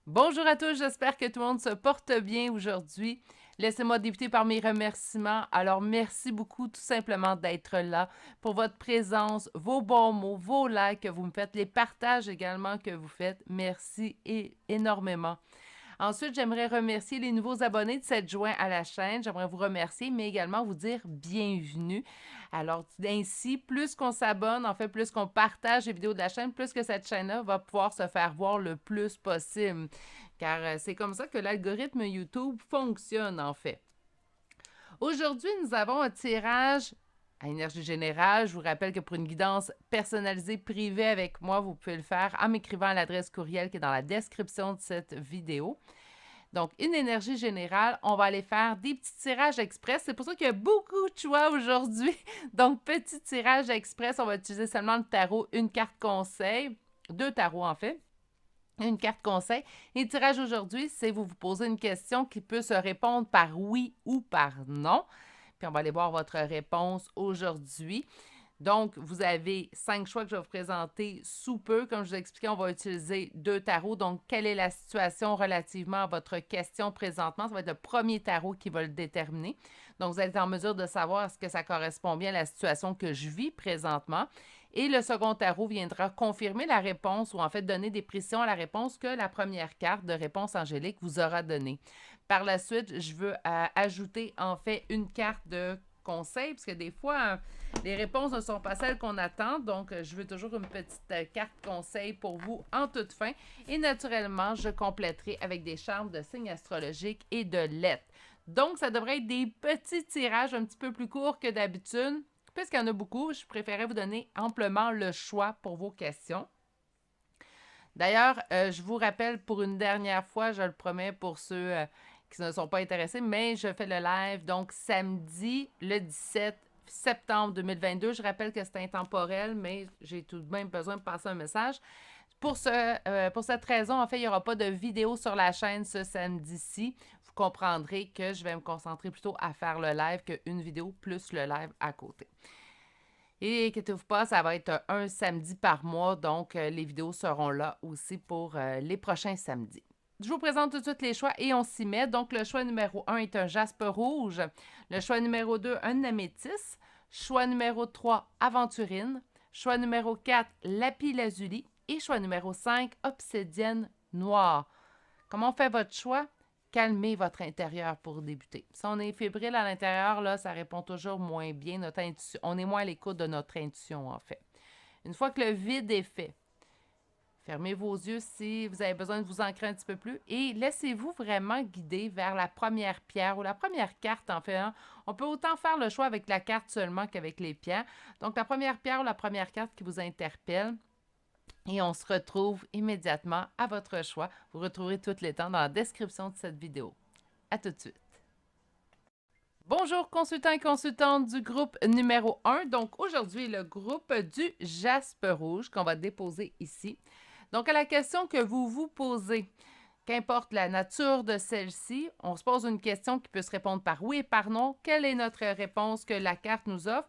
Bonjour à tous, j'espère que tout le monde se porte bien aujourd'hui. Laissez-moi débuter par mes remerciements. Alors, merci beaucoup tout simplement d'être là pour votre présence, vos bons mots, vos likes que vous me faites, les partages également que vous faites. Merci énormément. Ensuite, j'aimerais remercier les nouveaux abonnés de s'être joints à la chaîne. J'aimerais vous remercier, mais également vous dire bienvenue. Alors, ainsi, plus qu'on s'abonne, en fait, plus qu'on partage les vidéos de la chaîne, plus que cette chaîne-là va pouvoir se faire voir le plus possible. Car c'est comme ça que l'algorithme YouTube fonctionne, en fait. Aujourd'hui, nous avons un tirage à Énergie Générale. Je vous rappelle que pour une guidance personnalisée privée avec moi, vous pouvez le faire en m'écrivant à l'adresse courriel qui est dans la description de cette vidéo. Donc, une énergie générale, on va aller faire des petits tirages express. C'est pour ça qu'il y a beaucoup de choix aujourd'hui. Donc, petit tirage express, on va utiliser seulement le tarot, une carte conseil, deux tarots en fait, une carte conseil. Et le tirage aujourd'hui, c'est vous posez une question qui peut se répondre par oui ou par non. Puis on va aller voir votre réponse aujourd'hui. Donc, vous avez 5 choix que je vais vous présenter sous peu. Comme je vous ai expliqué, on va utiliser 2 tarots. Donc, quelle est la situation relativement à votre question présentement? Ça va être le premier tarot qui va le déterminer. Donc, vous allez être en mesure de savoir est-ce que ça correspond bien à la situation que je vis présentement. Et le second tarot viendra confirmer la réponse ou en fait donner des précisions à la réponse que la première carte de réponse angélique vous aura donnée. Par la suite, je veux ajouter en fait une carte de conseil, parce que des fois, les réponses ne sont pas celles qu'on attend. Donc, je veux toujours une petite carte conseil pour vous en toute fin. Et naturellement, je compléterai avec des charmes de signes astrologiques et de lettres. Donc, ça devrait être des petits tirages un petit peu plus courts que d'habitude. Puisqu'il y en a beaucoup, je préférais vous donner amplement le choix pour vos questions. D'ailleurs, je vous rappelle pour une dernière fois, je le promets pour ceux qui ne sont pas intéressés, mais je fais le live donc samedi le 17 septembre 2022. Je rappelle que c'est intemporel, mais j'ai tout de même besoin de passer un message. Pour cette raison, en fait, il n'y aura pas de vidéo sur la chaîne ce samedi-ci. Vous comprendrez que je vais me concentrer plutôt à faire le live qu'une vidéo plus le live à côté. Et inquiétez-vous pas, ça va être un samedi par mois, donc les vidéos seront là aussi pour les prochains samedis. Je vous présente tout de suite les choix et on s'y met. Donc, le choix numéro 1 est un jaspe rouge. Le choix numéro 2, un améthyste. Choix numéro 3, aventurine. Choix numéro 4, lapis lazuli. Et choix numéro 5, obsidienne noire. Comment on fait votre choix? Calmez votre intérieur pour débuter. Si on est fébrile à l'intérieur, là, ça répond toujours moins bien. Notre intuition, on est moins à l'écoute de notre intuition, en fait. Une fois que le vide est fait, fermez vos yeux si vous avez besoin de vous ancrer un petit peu plus et laissez-vous vraiment guider vers la première pierre ou la première carte, en fait. Hein. On peut autant faire le choix avec la carte seulement qu'avec les pierres. Donc, la première pierre ou la première carte qui vous interpelle, et on se retrouve immédiatement à votre choix. Vous retrouverez tous les temps dans la description de cette vidéo. À tout de suite. Bonjour consultants et consultantes du groupe numéro 1. Donc aujourd'hui, le groupe du Jaspe Rouge qu'on va déposer ici. Donc à la question que vous vous posez, qu'importe la nature de celle-ci, on se pose une question qui peut se répondre par oui et par non. Quelle est notre réponse que la carte nous offre?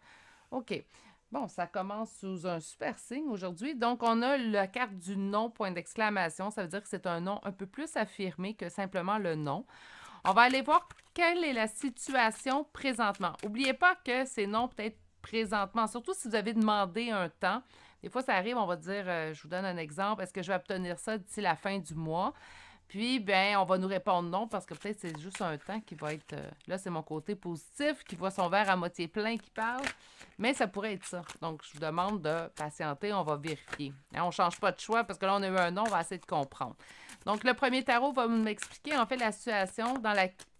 OK. Bon, ça commence sous un super signe aujourd'hui. Donc, on a la carte du non, point d'exclamation. Ça veut dire que c'est un non un peu plus affirmé que simplement le non. On va aller voir quelle est la situation présentement. N'oubliez pas que c'est non peut-être présentement, surtout si vous avez demandé un temps. Des fois, ça arrive, on va dire, je vous donne un exemple, est-ce que je vais obtenir ça d'ici la fin du mois? Puis, ben, on va nous répondre non parce que peut-être c'est juste un temps qui va être. Là, c'est mon côté positif qui voit son verre à moitié plein qui parle. Mais ça pourrait être ça. Donc, je vous demande de patienter, on va vérifier. Hein, on ne change pas de choix parce que là, on a eu un non, on va essayer de comprendre. Donc, le premier tarot va m'expliquer en fait la situation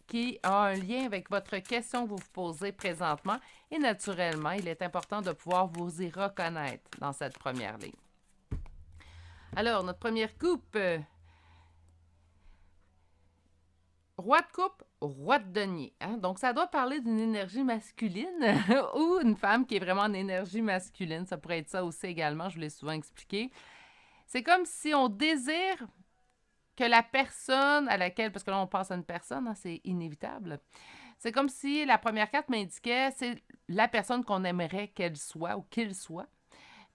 qui a un lien avec votre question que vous vous posez présentement. Et naturellement, il est important de pouvoir vous y reconnaître dans cette première ligne. Alors, notre première coupe. Roi de coupe, roi de denier. Hein? Donc, ça doit parler d'une énergie masculine ou une femme qui est vraiment en énergie masculine. Ça pourrait être ça aussi également, je vous l'ai souvent expliqué. C'est comme si on désire que la personne à laquelle, parce que là, on passe à une personne, hein, c'est inévitable. C'est comme si la première carte m'indiquait, c'est la personne qu'on aimerait qu'elle soit ou qu'il soit.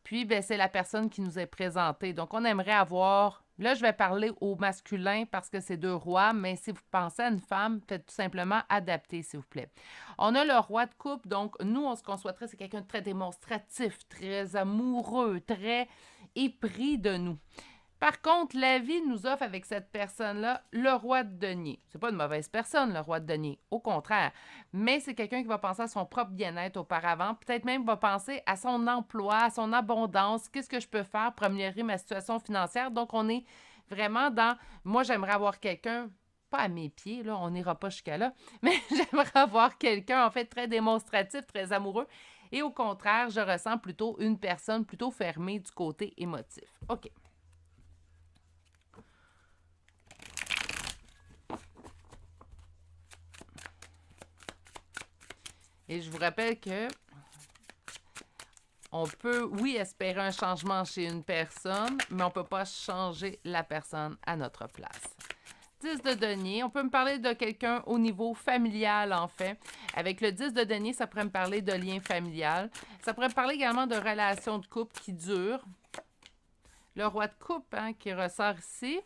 Puis, ben, c'est la personne qui nous est présentée. Donc, on aimerait avoir Là, je vais parler au masculin parce que c'est deux rois, mais si vous pensez à une femme, faites tout simplement adapter, s'il vous plaît. On a le roi de coupe, donc nous, on se conçoit c'est quelqu'un de très démonstratif, très amoureux, très épris de nous. Par contre, la vie nous offre avec cette personne-là le roi de denier. C'est pas une mauvaise personne, le roi de denier. Au contraire. Mais c'est quelqu'un qui va penser à son propre bien-être auparavant. Peut-être même va penser à son emploi, à son abondance. Qu'est-ce que je peux faire pour améliorer ma situation financière? Donc, on est vraiment dans... Moi, j'aimerais avoir quelqu'un, pas à mes pieds, là, on n'ira pas jusqu'à là, mais j'aimerais avoir quelqu'un, en fait, très démonstratif, très amoureux. Et au contraire, je ressens plutôt une personne plutôt fermée du côté émotif. OK. Et je vous rappelle que on peut, oui, espérer un changement chez une personne, mais on ne peut pas changer la personne à notre place. 10 de denier, on peut me parler de quelqu'un au niveau familial, en fait. Avec le 10 de denier, ça pourrait me parler de lien familial. Ça pourrait me parler également de relations de couple qui durent. Le roi de coupe, hein, qui ressort ici.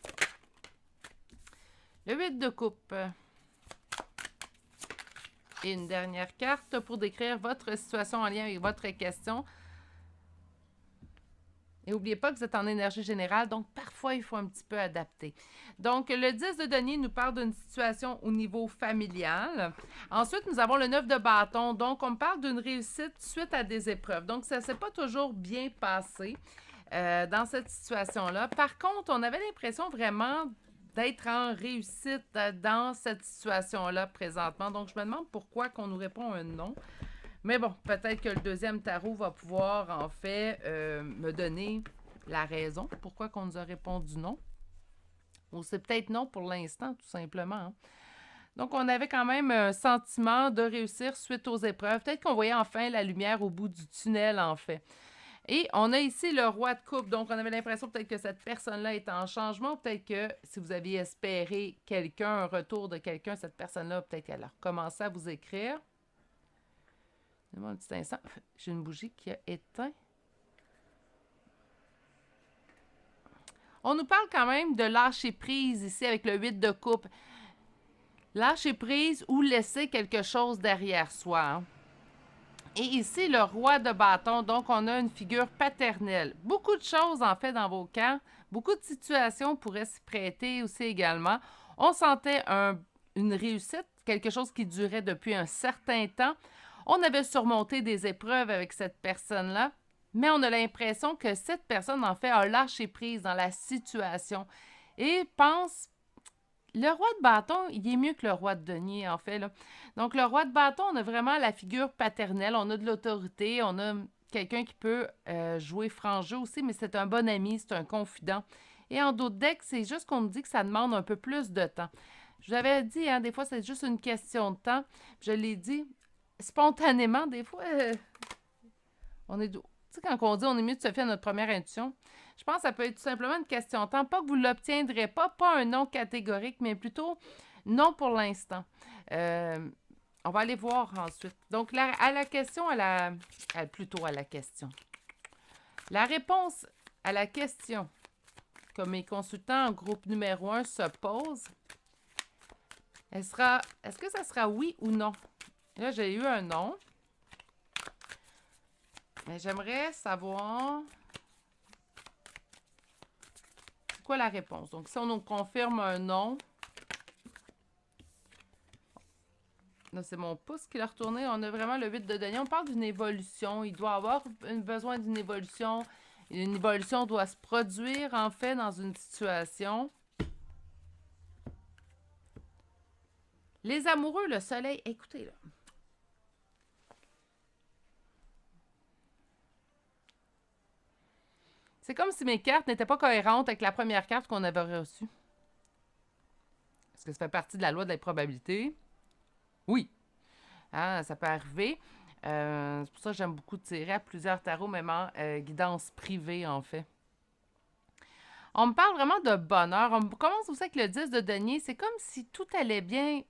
Le 8 de coupe. Et une dernière carte pour décrire votre situation en lien avec votre question. Et n'oubliez pas que vous êtes en énergie générale, donc parfois, il faut un petit peu adapter. Donc, le 10 de denier nous parle d'une situation au niveau familial. Ensuite, nous avons le 9 de bâton. Donc, on me parle d'une réussite suite à des épreuves. Donc, ça ne s'est pas toujours bien passé dans cette situation-là. Par contre, on avait l'impression vraiment d'être en réussite dans cette situation-là présentement. Donc, je me demande pourquoi qu'on nous répond un non. Mais bon, peut-être que le deuxième tarot va pouvoir, en fait, me donner la raison pourquoi qu'on nous a répondu non. Ou c'est peut-être non pour l'instant, tout simplement. Hein. Donc, on avait quand même un sentiment de réussir suite aux épreuves. Peut-être qu'on voyait enfin la lumière au bout du tunnel, en fait. Et on a ici le roi de coupe. Donc, on avait l'impression peut-être que cette personne-là est en changement. Peut-être que si vous aviez espéré quelqu'un, un retour de quelqu'un, cette personne-là, peut-être qu'elle a recommencé à vous écrire. Donne-moi un petit instant. J'ai une bougie qui a éteint. On nous parle quand même de lâcher prise ici avec le 8 de coupe. Lâcher prise ou laisser quelque chose derrière soi. Hein. Et ici, le roi de bâton, donc on a une figure paternelle. Beaucoup de choses, en fait, dans vos camps. Beaucoup de situations pourraient s'y prêter aussi également. On sentait une réussite, quelque chose qui durait depuis un certain temps. On avait surmonté des épreuves avec cette personne-là, mais on a l'impression que cette personne, en fait, a lâché prise dans la situation et pense... Le roi de bâton, il est mieux que le roi de denier, en fait. Là. Donc, le roi de bâton, on a vraiment la figure paternelle, on a de l'autorité, on a quelqu'un qui peut jouer franc jeu aussi, mais c'est un bon ami, c'est un confident. Et en d'autres decks, c'est juste qu'on me dit que ça demande un peu plus de temps. Je vous avais dit, hein, des fois, c'est juste une question de temps. Je l'ai dit spontanément, des fois, on est... Tu sais, quand on dit on est mieux de se fier à notre première intuition, je pense que ça peut être tout simplement une question de temps. Pas que vous ne l'obtiendrez pas un non catégorique, mais plutôt non pour l'instant. On va aller voir ensuite. Donc, à la question, plutôt à la question. La réponse à la question que mes consultants en groupe numéro 1 se posent, est-ce que ça sera oui ou non? Là, j'ai eu un non. Mais j'aimerais savoir... C'est quoi la réponse? Donc, si on nous confirme un non... Là, c'est mon pouce qui l'a retourné. On a vraiment le 8 de denier. On parle d'une évolution. Il doit avoir besoin d'une évolution. Une évolution doit se produire, en fait, dans une situation. Les amoureux, le soleil... Écoutez, là. C'est comme si mes cartes n'étaient pas cohérentes avec la première carte qu'on avait reçue. Est-ce que ça fait partie de la loi de l'improbabilité? Oui. Ah, ça peut arriver. C'est pour ça que j'aime beaucoup tirer à plusieurs tarots, même en guidance privée, en fait. On me parle vraiment de bonheur. On commence aussi avec le 10 de denier. C'est comme si tout allait bien.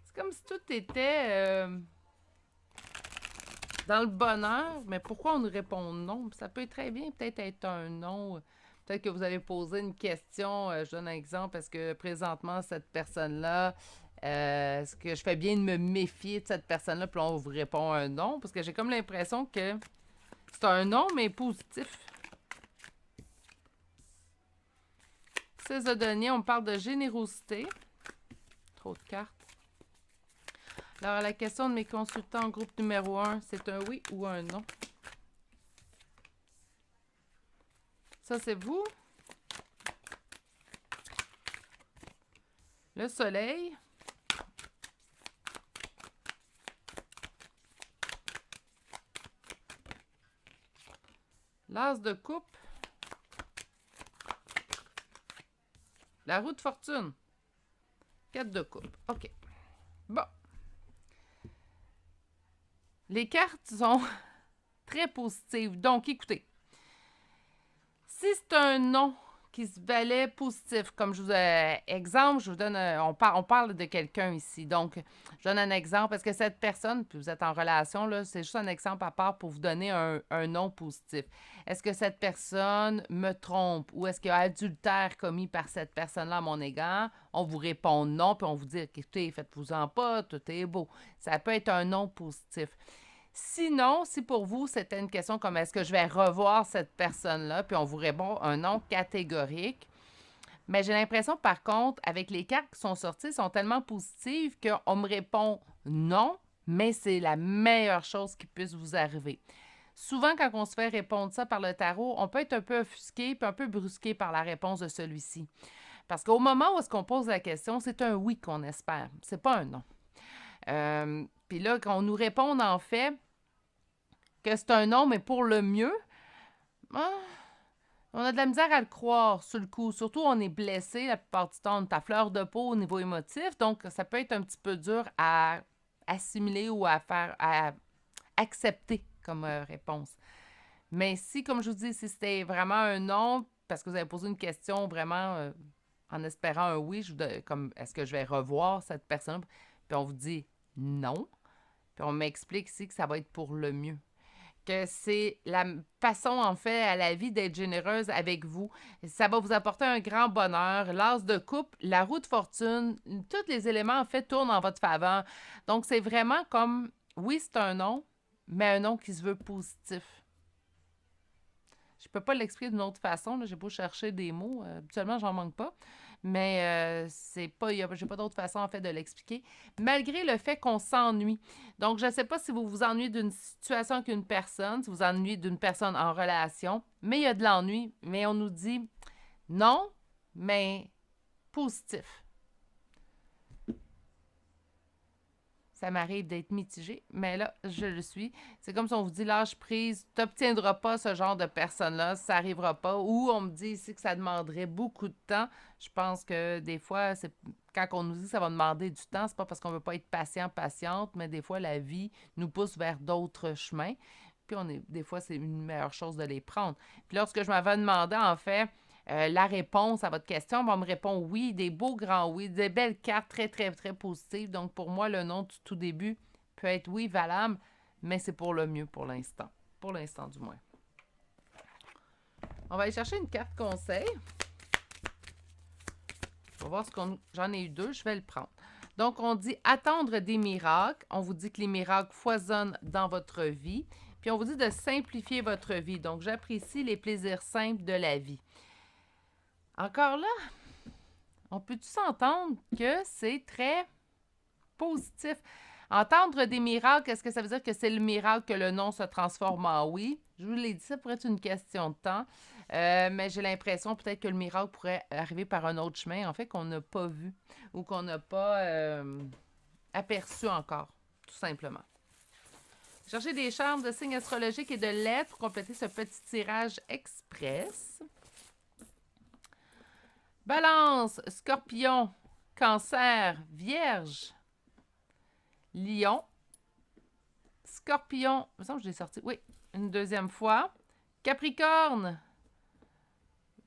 C'est comme si tout était... Dans le bonheur, mais pourquoi on nous répond non? Ça peut très bien peut-être être un non. Peut-être que vous avez posé une question, je donne un exemple, est-ce que présentement, cette personne-là, est-ce que je fais bien de me méfier de cette personne-là? Puis là, on vous répond un non, parce que j'ai comme l'impression que c'est un non, mais positif. 6 de denier, on parle de générosité. Trop de cartes. Alors, la question de mes consultants en groupe numéro 1, c'est un oui ou un non? Ça, c'est vous. Le soleil. L'as de coupe. La roue de fortune. 4 de coupe. OK. Bon. Les cartes sont très positives. Donc, écoutez. Si c'est un non qui se valait positif, comme je vous exemple, je vous donne, on parle de quelqu'un ici. Donc, je donne un exemple. Est-ce que cette personne, puis vous êtes en relation, là, c'est juste un exemple à part pour vous donner un non positif. Est-ce que cette personne me trompe ou est-ce qu'il y a adultère commis par cette personne-là à mon égard? On vous répond non, puis on vous dit, écoutez, faites-vous-en pas, tout est beau. Ça peut être un non positif. Sinon, si pour vous, c'était une question comme est-ce que je vais revoir cette personne-là, puis on vous répond un non catégorique. Mais j'ai l'impression, par contre, avec les cartes qui sont sorties, sont tellement positives qu'on me répond non, mais c'est la meilleure chose qui puisse vous arriver. Souvent, quand on se fait répondre ça par le tarot, on peut être un peu offusqué puis un peu brusqué par la réponse de celui-ci. Parce qu'au moment où est-ce qu'on pose la question, c'est un oui qu'on espère, c'est pas un non. Puis là, quand on nous répond en fait que c'est un non, mais pour le mieux, on a de la misère à le croire sur le coup. Surtout, on est blessé la plupart du temps. On est à fleur de peau au niveau émotif, donc ça peut être un petit peu dur à assimiler ou à accepter comme réponse. Mais si, comme je vous dis, si c'était vraiment un non, parce que vous avez posé une question vraiment en espérant un oui, comme est-ce que je vais revoir cette personne? Puis on vous dit non. Puis on m'explique ici que ça va être pour le mieux. Que c'est la façon, en fait, à la vie d'être généreuse avec vous. Ça va vous apporter un grand bonheur. L'as de coupe, la roue de fortune, tous les éléments, en fait, tournent en votre faveur. Donc, c'est vraiment comme, oui, c'est un non, mais un non qui se veut positif. Je peux pas l'expliquer d'une autre façon. Là. J'ai beau chercher des mots. Habituellement, j'en manque pas. Mais c'est pas, j'ai pas d'autre façon, en fait, de l'expliquer. Malgré le fait qu'on s'ennuie. Donc, je ne sais pas si vous vous ennuyez d'une situation avec une personne, si vous vous ennuyez d'une personne en relation, mais il y a de l'ennui. Mais on nous dit non, mais positif. Ça m'arrive d'être mitigée, mais là, je le suis. C'est comme si on vous dit lâche prise, tu n'obtiendras pas ce genre de personne-là, ça n'arrivera pas. Ou on me dit ici que ça demanderait beaucoup de temps. Je pense que des fois, c'est quand on nous dit que ça va demander du temps, c'est pas parce qu'on veut pas être patient, patiente, mais des fois, la vie nous pousse vers d'autres chemins. Puis des fois, c'est une meilleure chose de les prendre. Puis lorsque je m'avais demandé, en fait, la réponse à votre question, on me répond oui, des beaux grands oui, des belles cartes très, très, très positives. Donc, pour moi, le non du tout début peut être oui, valable, mais c'est pour le mieux pour l'instant. Pour l'instant, du moins. On va aller chercher une carte conseil. On va voir ce qu'on... J'en ai eu 2, je vais le prendre. Donc, on dit attendre des miracles. On vous dit que les miracles foisonnent dans votre vie. Puis, on vous dit de simplifier votre vie. Donc, j'apprécie les plaisirs simples de la vie. Encore là, on peut-tu s'entendre que c'est très positif? Entendre des miracles, est-ce que ça veut dire que c'est le miracle que le non se transforme en oui? Je vous l'ai dit, ça pourrait être une question de temps. Mais j'ai l'impression peut-être que le miracle pourrait arriver par un autre chemin, en fait, qu'on n'a pas vu ou qu'on n'a pas aperçu encore, tout simplement. Cherchez des charmes de signes astrologiques et de lettres pour compléter ce petit tirage express. Balance, Scorpion, Cancer, Vierge, Lion, Scorpion, il me semble que je l'ai sorti, oui, une deuxième fois, Capricorne,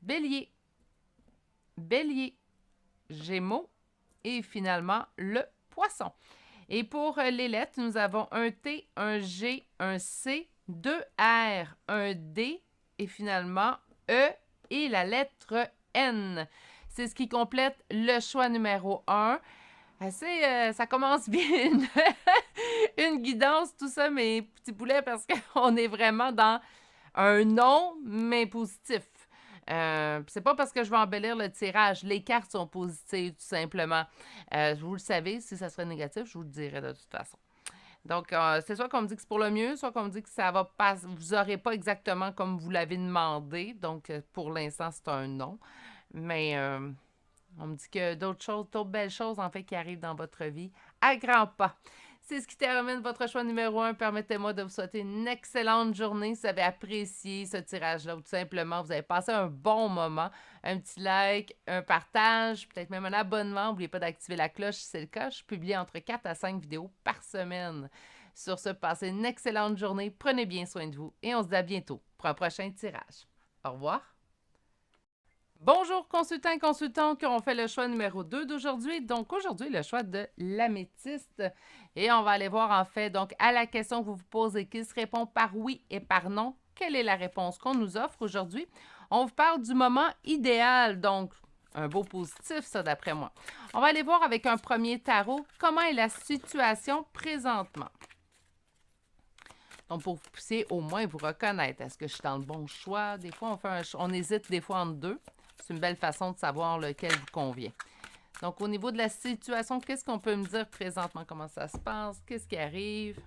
Bélier, Gémeaux et finalement le Poisson. Et pour les lettres, nous avons un T, un G, un C, deux R, un D et finalement E et la lettre N. C'est ce qui complète le choix numéro 1. Ça commence bien une guidance, tout ça, mes petits poulets, parce qu'on est vraiment dans un non, mais positif. C'est pas parce que je vais embellir le tirage. Les cartes sont positives, tout simplement. Vous le savez, si ça serait négatif, je vous le dirais de toute façon. Donc, c'est soit qu'on me dit que c'est pour le mieux, soit qu'on me dit que ça va pas, vous n'aurez pas exactement comme vous l'avez demandé. Donc, pour l'instant, c'est un non. Mais on me dit que d'autres belles choses, en fait, qui arrivent dans votre vie à grands pas. C'est ce qui termine votre choix numéro 1. Permettez-moi de vous souhaiter une excellente journée. Si vous avez apprécié ce tirage-là ou tout simplement vous avez passé un bon moment, un petit like, un partage, peut-être même un abonnement. N'oubliez pas d'activer la cloche si c'est le cas. Je publie entre 4 à 5 vidéos par semaine. Sur ce, passez une excellente journée. Prenez bien soin de vous et on se dit à bientôt pour un prochain tirage. Au revoir. Bonjour consultants et consultantes qui ont fait le choix numéro 2 d'aujourd'hui. Donc aujourd'hui, le choix de l'améthyste. Et on va aller voir en fait, donc à la question que vous vous posez, qui se répond par oui et par non, quelle est la réponse qu'on nous offre aujourd'hui? On vous parle du moment idéal, donc un beau positif ça d'après moi. On va aller voir avec un premier tarot, comment est la situation présentement? Donc, pour que vous puissiez au moins vous reconnaître, est-ce que je suis dans le bon choix? Des fois, on hésite des fois entre deux. C'est une belle façon de savoir lequel vous convient. Donc, au niveau de la situation, qu'est-ce qu'on peut me dire présentement? Comment ça se passe? Qu'est-ce qui arrive?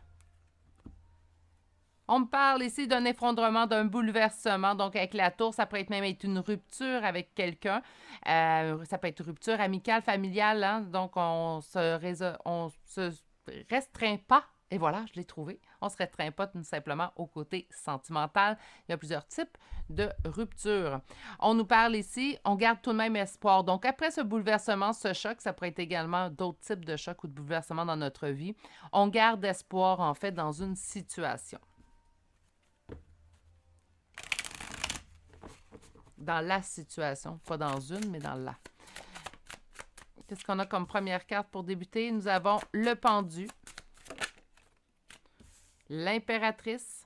On me parle ici d'un effondrement, d'un bouleversement. Donc, avec la tour, ça peut même être une rupture avec quelqu'un. Ça peut être une rupture amicale, familiale. Hein? Donc, on se restreint pas. Et voilà, je l'ai trouvé. On ne se restreint pas tout simplement au côté sentimental. Il y a plusieurs types de ruptures. On nous parle ici, on garde tout de même espoir. Donc, après ce bouleversement, ce choc, ça pourrait être également d'autres types de chocs ou de bouleversements dans notre vie. On garde espoir, en fait, dans une situation. Dans la situation, pas dans une, mais dans la. Qu'est-ce qu'on a comme première carte pour débuter? Nous avons le pendu. L'impératrice.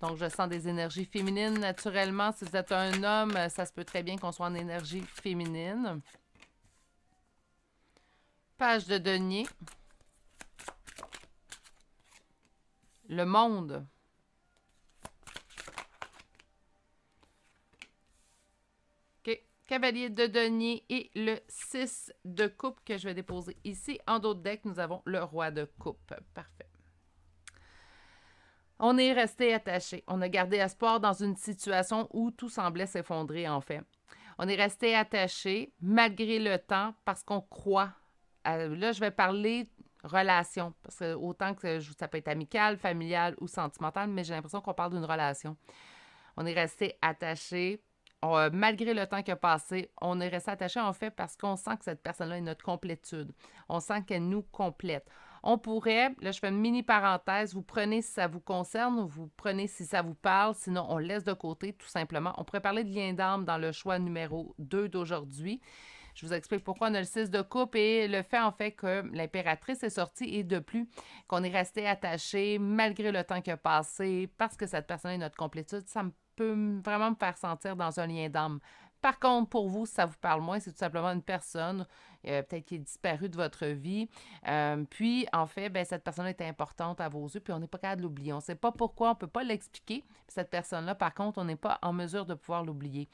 Donc, je sens des énergies féminines naturellement. Si vous êtes un homme, ça se peut très bien qu'on soit en énergie féminine. Page de denier. Le monde. OK. Cavalier de denier et le 6 de coupe que je vais déposer ici. En d'autres decks, nous avons le roi de coupe. Parfait. On est resté attaché. On a gardé espoir dans une situation où tout semblait s'effondrer, en fait. On est resté attaché malgré le temps parce qu'on croit. Là, je vais parler relation. Parce que autant que ça peut être amical, familial ou sentimental, mais j'ai l'impression qu'on parle d'une relation. On est resté attaché. Malgré le temps qui a passé, on est resté attaché en fait parce qu'on sent que cette personne-là est notre complétude. On sent qu'elle nous complète. On pourrait, là je fais une mini parenthèse, vous prenez si ça vous concerne, vous prenez si ça vous parle, sinon on laisse de côté tout simplement. On pourrait parler de lien d'âme dans le choix numéro 2 d'aujourd'hui. Je vous explique pourquoi on a le 6 de coupe et le fait en fait que l'impératrice est sortie et de plus qu'on est resté attaché malgré le temps qui a passé parce que cette personne est notre complétude, ça peut vraiment me faire sentir dans un lien d'âme. Par contre, pour vous, si ça vous parle moins, c'est tout simplement une personne peut-être qui est disparue de votre vie. Puis, en fait, ben, cette personne est importante à vos yeux, puis on n'est pas capable de l'oublier. On ne sait pas pourquoi, on ne peut pas l'expliquer. Cette personne-là, par contre, on n'est pas en mesure de pouvoir l'oublier.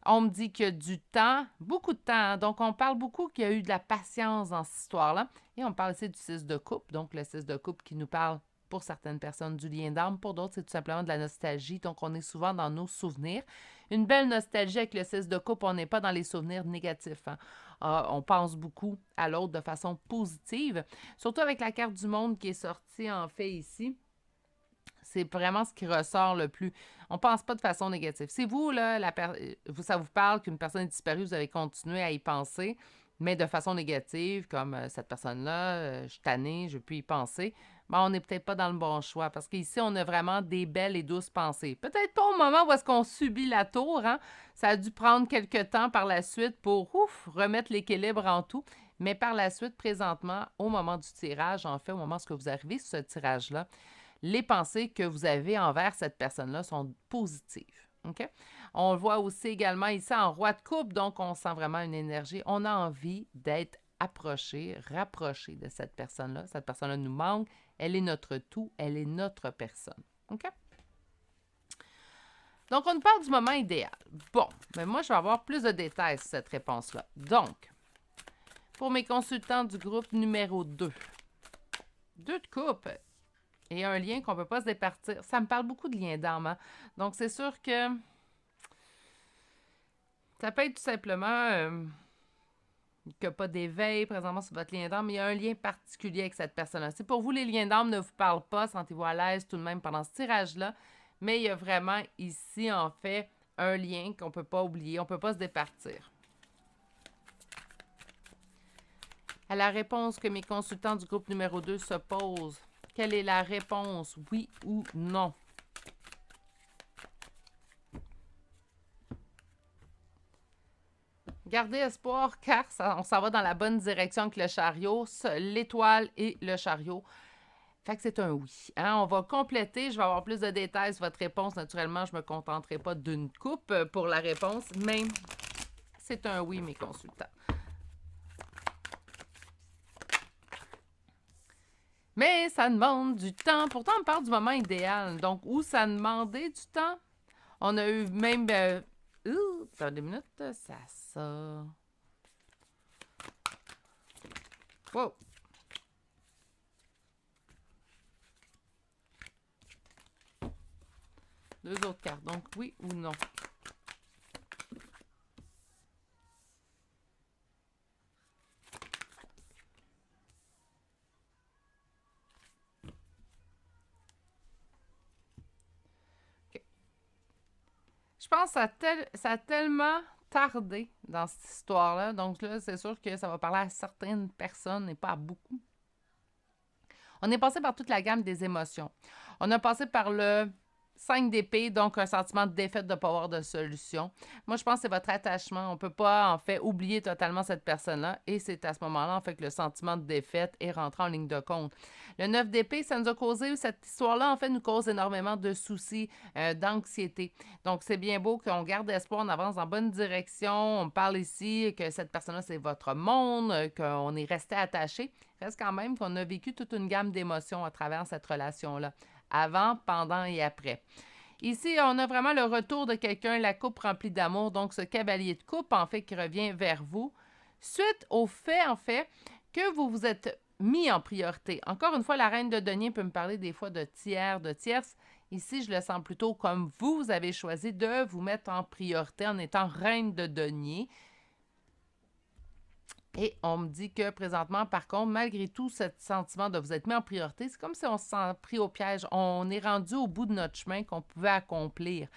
On me dit qu'il y a du temps, beaucoup de temps. Hein? Donc, on parle beaucoup qu'il y a eu de la patience dans cette histoire-là. Et on parle aussi du 6 de coupe. Donc, le 6 de coupe qui nous parle pour certaines personnes du lien d'âme. Pour d'autres, c'est tout simplement de la nostalgie. Donc, on est souvent dans nos souvenirs. Une belle nostalgie avec le 6 de coupe. On n'est pas dans les souvenirs négatifs. Hein? On pense beaucoup à l'autre de façon positive. Surtout avec la carte du monde qui est sortie en fait ici. C'est vraiment ce qui ressort le plus. On ne pense pas de façon négative. Si vous, là, ça vous parle qu'une personne est disparue, vous avez continué à y penser, mais de façon négative, comme cette personne-là, je suis tannée, je ne veux plus y penser, ben, on n'est peut-être pas dans le bon choix. Parce qu'ici, on a vraiment des belles et douces pensées. Peut-être pas au moment où est-ce qu'on subit la tour. Hein? Ça a dû prendre quelques temps par la suite pour remettre l'équilibre en tout. Mais par la suite, présentement, au moment du tirage, en fait, au moment où vous arrivez sur ce tirage-là, les pensées que vous avez envers cette personne-là sont positives. OK? On le voit aussi également ici en roi de coupe, donc on sent vraiment une énergie. On a envie d'être approché, rapproché de cette personne-là. Cette personne-là nous manque. Elle est notre tout. Elle est notre personne. OK? Donc, on nous parle du moment idéal. Bon, mais moi, je vais avoir plus de détails sur cette réponse-là. Donc, pour mes consultants du groupe numéro 2, 2 de coupe et un lien qu'on ne peut pas se départir. Ça me parle beaucoup de lien d'âme. Hein? Donc, c'est sûr que ça peut être tout simplement qu'il n'y a pas d'éveil présentement sur votre lien d'âme, mais il y a un lien particulier avec cette personne-là. Si pour vous, les liens d'âme ne vous parlent pas, sentez-vous à l'aise tout de même pendant ce tirage-là, mais il y a vraiment ici, en fait, un lien qu'on ne peut pas oublier, on ne peut pas se départir. À la réponse que mes consultants du groupe numéro 2 se posent, quelle est la réponse, oui ou non? Gardez espoir car on s'en va dans la bonne direction avec le chariot, l'étoile et le chariot. Fait que c'est un oui. Hein? On va compléter, je vais avoir plus de détails sur votre réponse. Naturellement, je ne me contenterai pas d'une coupe pour la réponse, mais c'est un oui, mes consultants. Mais ça demande du temps. Pourtant, on parle du moment idéal. Donc, où ça demandait du temps? On a eu même... dans 2 minutes, ça... Wow! Deux autres cartes. Donc, oui ou non? OK. Je pense que ça a tellement tardé dans cette histoire-là. Donc là, c'est sûr que ça va parler à certaines personnes et pas à beaucoup. On est passé par toute la gamme des émotions. On a passé par le 5 d'épée, donc un sentiment de défaite de ne pas avoir de solution. Moi, je pense que c'est votre attachement. On ne peut pas, en fait, oublier totalement cette personne-là. Et c'est à ce moment-là, en fait, que le sentiment de défaite est rentré en ligne de compte. Le 9 d'épée, ça nous a causé, cette histoire-là, en fait, nous cause énormément de soucis, d'anxiété. Donc, c'est bien beau qu'on garde espoir, on avance dans la bonne direction. On parle ici que cette personne-là, c'est votre monde, qu'on est resté attaché. Reste quand même qu'on a vécu toute une gamme d'émotions à travers cette relation-là. Avant, pendant et après. Ici, on a vraiment le retour de quelqu'un, la coupe remplie d'amour, donc ce cavalier de coupe, en fait, qui revient vers vous, suite au fait, en fait, que vous vous êtes mis en priorité. Encore une fois, la reine de denier peut me parler des fois de tiers, de tierces. Ici, je le sens plutôt comme vous avez choisi de vous mettre en priorité en étant reine de denier. Et on me dit que présentement, par contre, malgré tout ce sentiment de vous être mis en priorité, c'est comme si on se sent pris au piège. On est rendu au bout de notre chemin qu'on pouvait accomplir.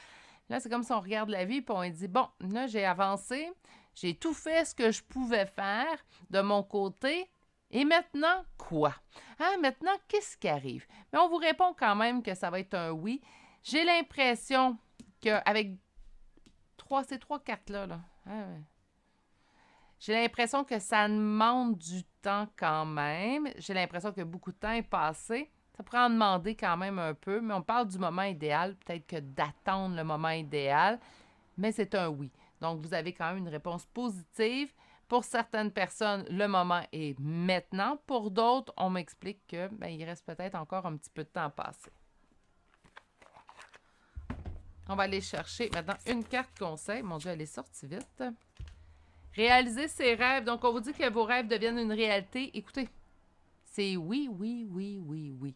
Là, c'est comme si on regarde la vie et on dit, bon, là, j'ai avancé, j'ai tout fait ce que je pouvais faire de mon côté. Et maintenant, quoi? Hein, maintenant, qu'est-ce qui arrive? Mais on vous répond quand même que ça va être un oui. J'ai l'impression qu'avec ces trois cartes-là, j'ai l'impression que ça demande du temps quand même. J'ai l'impression que beaucoup de temps est passé. Ça pourrait en demander quand même un peu, mais on parle du moment idéal. Peut-être que d'attendre le moment idéal, mais c'est un oui. Donc, vous avez quand même une réponse positive. Pour certaines personnes, le moment est maintenant. Pour d'autres, on m'explique que il reste peut-être encore un petit peu de temps à passer. On va aller chercher maintenant une carte conseil. Mon Dieu, elle est sortie vite. Réaliser ses rêves. Donc, on vous dit que vos rêves deviennent une réalité. Écoutez, c'est oui, oui, oui, oui, oui.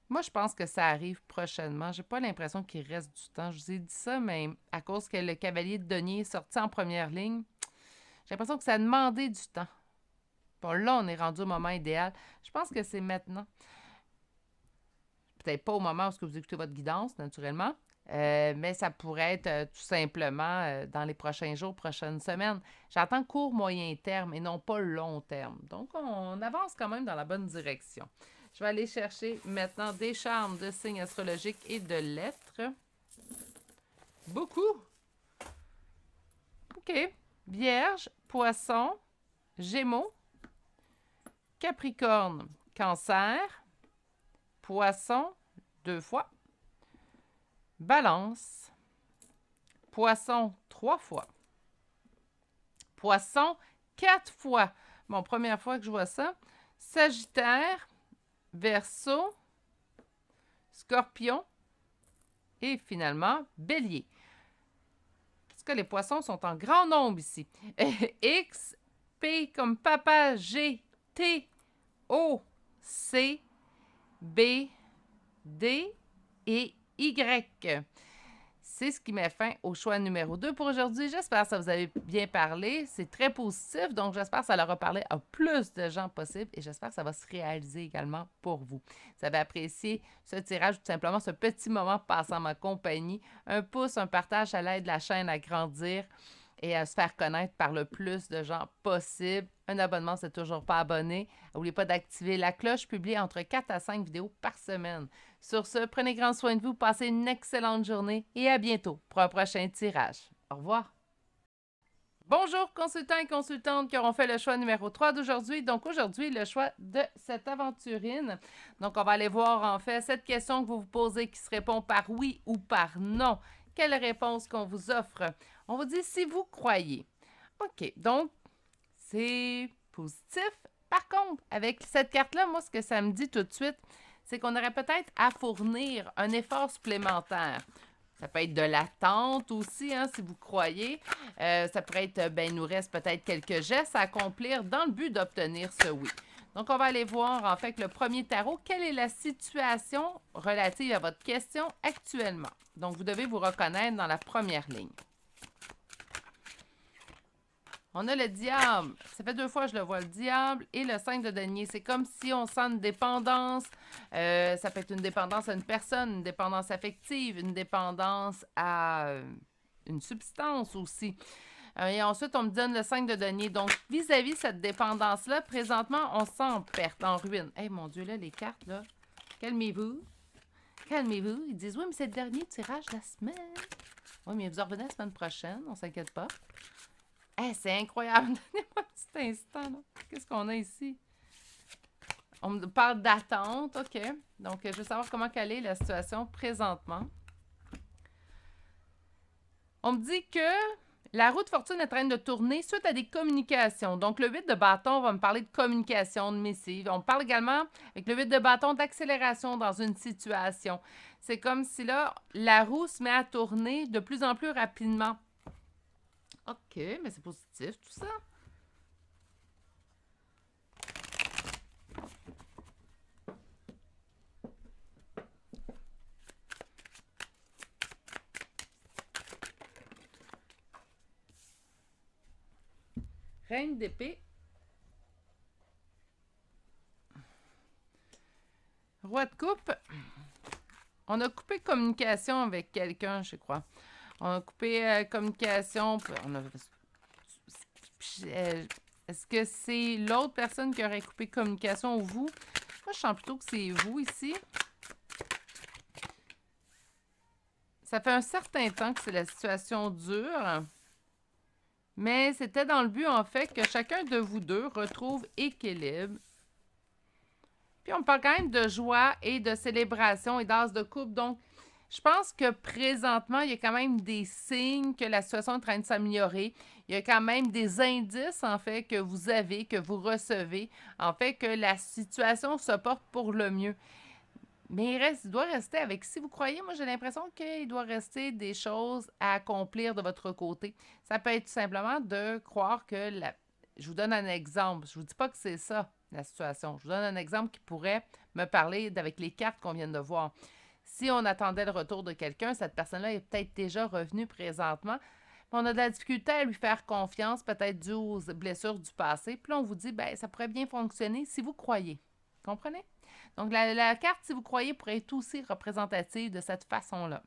Moi, je pense que ça arrive prochainement. J'ai pas l'impression qu'il reste du temps. Je vous ai dit ça, mais à cause que le cavalier de denier est sorti en première ligne, j'ai l'impression que ça a demandé du temps. Bon, là, on est rendu au moment idéal. Je pense que c'est maintenant. Peut-être pas au moment où vous écoutez votre guidance, naturellement, mais ça pourrait être tout simplement dans les prochains jours, prochaines semaines. J'attends court, moyen terme et non pas long terme. Donc, on avance quand même dans la bonne direction. Je vais aller chercher maintenant des charmes de signes astrologiques et de lettres. Beaucoup. OK. Vierge, Poisson, Gémeaux, Capricorne, Cancer, Poisson, 2 fois, Balance, Poisson, 3 fois, Poisson, 4 fois. Bon, première fois que je vois ça. Sagittaire, Verseau, Scorpion et finalement Bélier. Parce que les poissons sont en grand nombre ici. X, P comme papa, G, T, O, C, B, D et Y. C'est ce qui met fin au choix numéro 2 pour aujourd'hui. J'espère que ça vous a bien parlé. C'est très positif, donc j'espère que ça leur a parlé à plus de gens possible et j'espère que ça va se réaliser également pour vous. Si vous avez apprécié ce tirage, tout simplement ce petit moment passé en ma compagnie, un pouce, un partage, ça aide la chaîne à grandir et à se faire connaître par le plus de gens possible. Un abonnement, c'est toujours pas abonné. N'oubliez pas d'activer la cloche. Je publie entre 4 à 5 vidéos par semaine. Sur ce, prenez grand soin de vous, passez une excellente journée et à bientôt pour un prochain tirage. Au revoir. Bonjour consultants et consultantes qui auront fait le choix numéro 3 d'aujourd'hui. Donc aujourd'hui, le choix de cette aventurine. Donc on va aller voir en fait cette question que vous vous posez qui se répond par oui ou par non. Quelle réponse qu'on vous offre? On vous dit si vous croyez. OK, donc c'est positif. Par contre, avec cette carte-là, moi, ce que ça me dit tout de suite, c'est qu'on aurait peut-être à fournir un effort supplémentaire. Ça peut être de l'attente aussi, hein, si vous croyez. Ça pourrait être, il nous reste peut-être quelques gestes à accomplir dans le but d'obtenir ce oui. Donc, on va aller voir, en fait, le premier tarot. Quelle est la situation relative à votre question actuellement? Donc, vous devez vous reconnaître dans la première ligne. On a le diable. Ça fait 2 fois que je le vois, le diable et le 5 de denier. C'est comme si on sent une dépendance. Ça peut être une dépendance à une personne, une dépendance affective, une dépendance à une substance aussi. Et ensuite, on me donne le 5 de denier. Donc, vis-à-vis cette dépendance-là, présentement, on se sent en perte, en ruine. Eh, mon Dieu, là, les cartes, là. Calmez-vous. Calmez-vous. Ils disent, oui, mais c'est le dernier tirage de la semaine. Oui, mais vous en revenez la semaine prochaine, on s'inquiète pas. Hey, c'est incroyable. Donnez-moi un petit instant. Là. Qu'est-ce qu'on a ici? On me parle d'attente. OK. Donc, je veux savoir comment quelle est la situation présentement. On me dit que la roue de fortune est en train de tourner suite à des communications. Donc, le 8 de bâton va me parler de communication, de missive. On me parle également, avec le 8 de bâton, d'accélération dans une situation. C'est comme si là, la roue se met à tourner de plus en plus rapidement. OK, mais c'est positif tout ça. Reine d'épée. Roi de coupe. On a coupé communication avec quelqu'un, je crois. On a coupé communication. Est-ce que c'est l'autre personne qui aurait coupé communication ou vous? Moi, je sens plutôt que c'est vous ici. Ça fait un certain temps que c'est la situation dure. Mais c'était dans le but, en fait, que chacun de vous deux retrouve équilibre. Puis on parle quand même de joie et de célébration et d'as de coupe. Donc, je pense que présentement, il y a quand même des signes que la situation est en train de s'améliorer. Il y a quand même des indices, en fait, que vous avez, que vous recevez, en fait, que la situation se porte pour le mieux. Mais il doit rester avec, si vous croyez, moi j'ai l'impression qu'il doit rester des choses à accomplir de votre côté. Ça peut être tout simplement de croire que je vous donne un exemple. Je vous dis pas que c'est ça, la situation. Je vous donne un exemple qui pourrait me parler avec les cartes qu'on vient de voir. Si on attendait le retour de quelqu'un, cette personne-là est peut-être déjà revenue présentement. On a de la difficulté à lui faire confiance, peut-être dû aux blessures du passé. Puis là, on vous dit, ben ça pourrait bien fonctionner si vous croyez. Comprenez? Donc, la carte, si vous croyez, pourrait être aussi représentative de cette façon-là.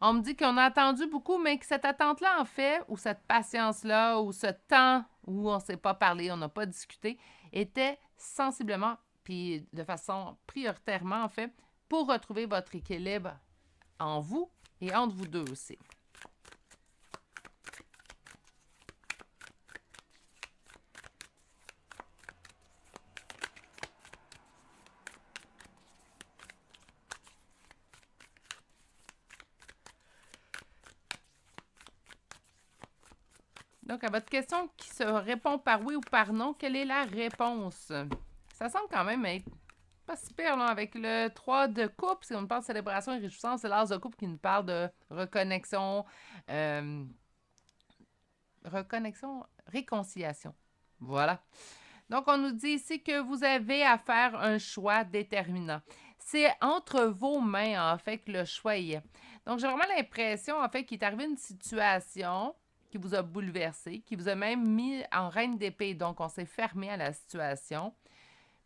On me dit qu'on a attendu beaucoup, mais que cette attente-là, en fait, ou cette patience-là, ou ce temps où on ne s'est pas parlé, on n'a pas discuté, était sensiblement, puis de façon prioritairement, en fait, pour retrouver votre équilibre en vous Et entre vous deux aussi. Donc, à votre question qui se répond par oui ou par non, quelle est la réponse? Ça semble quand même être pas si pire, là, avec le 3 de coupe. Si on parle de célébration et réjouissance, c'est l'as de coupe qui nous parle de reconnexion, réconciliation. Voilà. Donc, on nous dit ici que vous avez à faire un choix déterminant. C'est entre vos mains, en fait, que le choix est. Donc, j'ai vraiment l'impression, en fait, qu'il est arrivé une situation qui vous a bouleversé, qui vous a même mis en reine d'épée. Donc, on s'est fermé à la situation.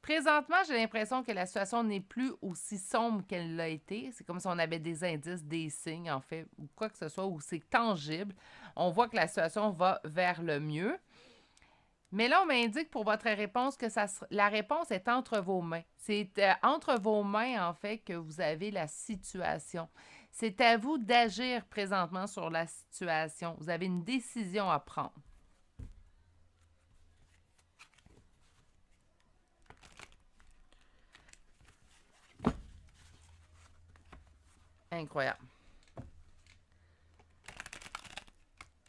Présentement, j'ai l'impression que la situation n'est plus aussi sombre qu'elle l'a été. C'est comme si on avait des indices, des signes, en fait, ou quoi que ce soit, où c'est tangible. On voit que la situation va vers le mieux. Mais là, on m'indique pour votre réponse que la réponse est entre vos mains. C'est entre vos mains, en fait, que vous avez la situation. C'est à vous d'agir présentement sur la situation. Vous avez une décision à prendre. Incroyable.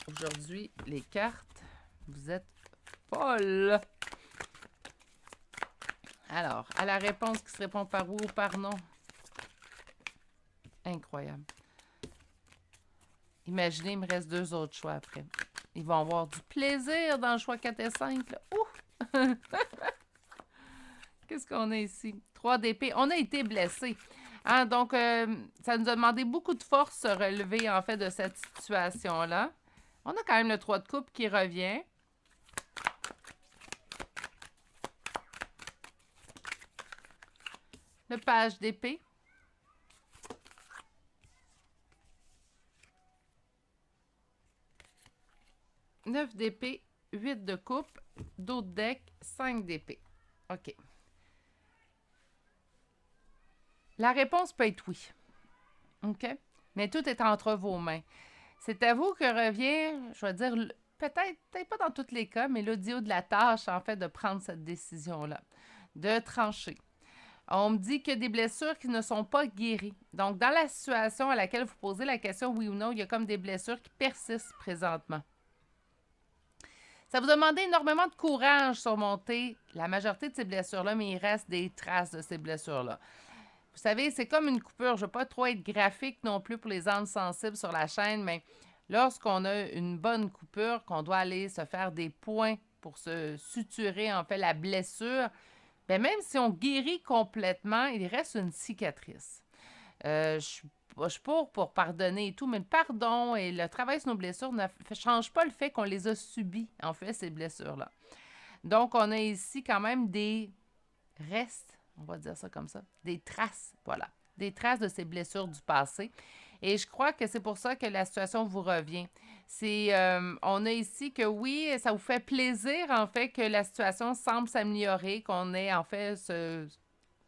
Aujourd'hui, les cartes, vous êtes folles. Alors, à la réponse qui se répond par oui ou par non. Incroyable. Imaginez, il me reste 2 autres choix après. Ils vont avoir du plaisir dans le choix 4 et 5. Là. Ouh! Qu'est-ce qu'on a ici? 3 d'épée. On a été blessés. Hein, donc, ça nous a demandé beaucoup de force de se relever, en fait, de cette situation-là. On a quand même le 3 de coupe qui revient. Le page d'épée. Neuf d'épée, 8 de coupe, d'autres decks, 5 d'épée. OK. La réponse peut être oui. OK? Mais tout est entre vos mains. C'est à vous que revient, je vais dire, peut-être pas dans tous les cas, mais l'audio de la tâche, en fait, de prendre cette décision-là, de trancher. On me dit que des blessures qui ne sont pas guéries. Donc, dans la situation à laquelle vous posez la question oui ou non, il y a comme des blessures qui persistent présentement. Ça vous a demandé énormément de courage surmonter la majorité de ces blessures-là, mais il reste des traces de ces blessures-là. Vous savez, c'est comme une coupure. Je ne veux pas trop être graphique non plus pour les âmes sensibles sur la chaîne, mais lorsqu'on a une bonne coupure, qu'on doit aller se faire des points pour se suturer, en fait, la blessure, bien, même si on guérit complètement, il reste une cicatrice. Je suis pour pardonner et tout, mais le pardon et le travail sur nos blessures ne change pas le fait qu'on les a subies, en fait, ces blessures-là. Donc, on a ici quand même des restes, on va dire ça comme ça, des traces, voilà, des traces de ces blessures du passé. Et je crois que c'est pour ça que la situation vous revient. On a ici que oui, ça vous fait plaisir, en fait, que la situation semble s'améliorer, qu'on ait, en fait,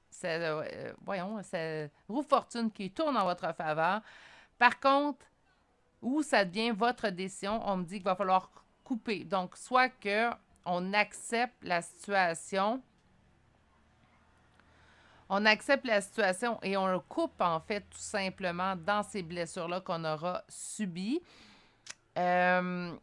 cette roue fortune qui tourne en votre faveur. Par contre, où ça devient votre décision, on me dit qu'il va falloir couper. Donc, soit qu'on accepte la situation, et on le coupe, en fait, tout simplement dans ces blessures-là qu'on aura subies. Parce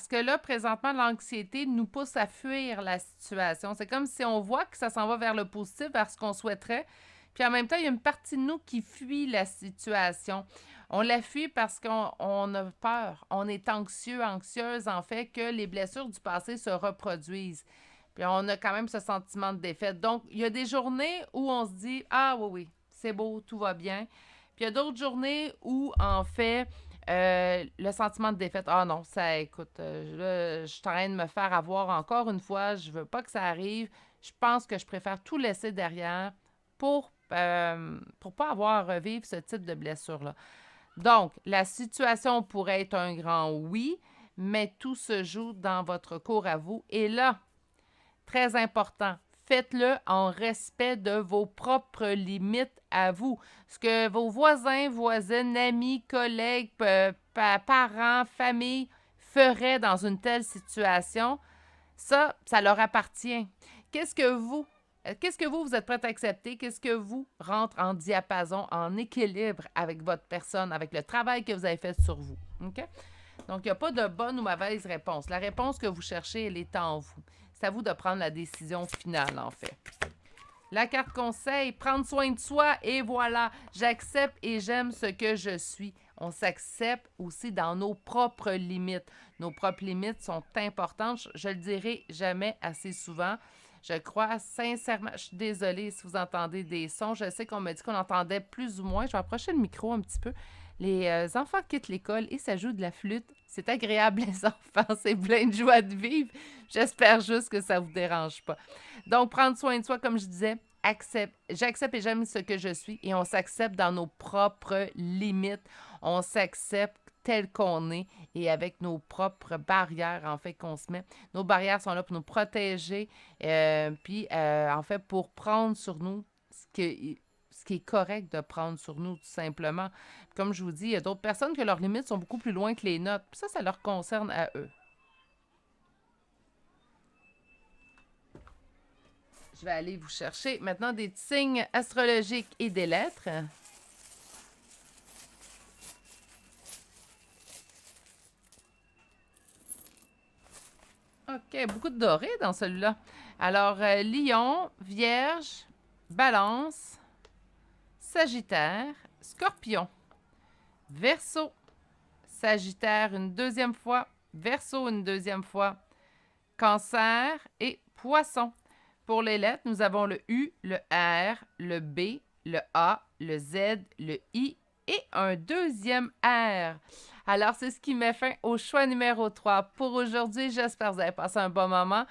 que là, présentement, l'anxiété nous pousse à fuir la situation. C'est comme si on voit que ça s'en va vers le positif, vers ce qu'on souhaiterait. Puis en même temps, il y a une partie de nous qui fuit la situation. On la fuit parce qu'on a peur. On est anxieux, anxieuse, en fait, que les blessures du passé se reproduisent. Puis on a quand même ce sentiment de défaite. Donc, il y a des journées où on se dit « Ah oui, c'est beau, tout va bien ». Puis il y a d'autres journées où, en fait, le sentiment de défaite, ah non, ça, écoute, là, je suis en train de me faire avoir encore une fois, je veux pas que ça arrive. Je pense que je préfère tout laisser derrière pour pas avoir à revivre ce type de blessure-là. Donc, la situation pourrait être un grand oui, mais tout se joue dans votre cours à vous. Et là, très important, faites-le en respect de vos propres limites à vous. Ce que vos voisins, voisines, amis, collègues, parents, famille feraient dans une telle situation, ça leur appartient. Qu'est-ce que vous êtes prêt à accepter? Qu'est-ce que vous rentre en diapason, en équilibre avec votre personne, avec le travail que vous avez fait sur vous? OK? Donc, il n'y a pas de bonne ou mauvaise réponse. La réponse que vous cherchez, elle est en vous. C'est à vous de prendre la décision finale, en fait. La carte conseil, prendre soin de soi et voilà, j'accepte et j'aime ce que je suis. On s'accepte aussi dans nos propres limites. Nos propres limites sont importantes. Je le dirai jamais assez souvent. Je crois sincèrement, je suis désolée si vous entendez des sons. Je sais qu'on m'a dit qu'on entendait plus ou moins. Je vais approcher le micro un petit peu. Les enfants quittent l'école et ça joue de la flûte. C'est agréable, les enfants. C'est plein de joie de vivre. J'espère juste que ça ne vous dérange pas. Donc, prendre soin de soi, comme je disais, j'accepte et j'aime ce que je suis et on s'accepte dans nos propres limites. On s'accepte tel qu'on est et avec nos propres barrières, en fait, qu'on se met. Nos barrières sont là pour nous protéger, en fait, pour prendre sur nous ce qui est correct de prendre sur nous, tout simplement. Comme je vous dis, il y a d'autres personnes que leurs limites sont beaucoup plus loin que les nôtres. Ça leur concerne à eux. Je vais aller vous chercher maintenant des signes astrologiques et des lettres. OK, beaucoup de doré dans celui-là. Alors, Lion, Vierge, Balance, Sagittaire, Scorpion, Verseau, Sagittaire une deuxième fois, Verseau une deuxième fois, Cancer et Poisson. Pour les lettres, nous avons le U, le R, le B, le A, le Z, le I et un deuxième R. Alors, c'est ce qui met fin au choix numéro 3 pour aujourd'hui. J'espère que vous avez passé un bon moment.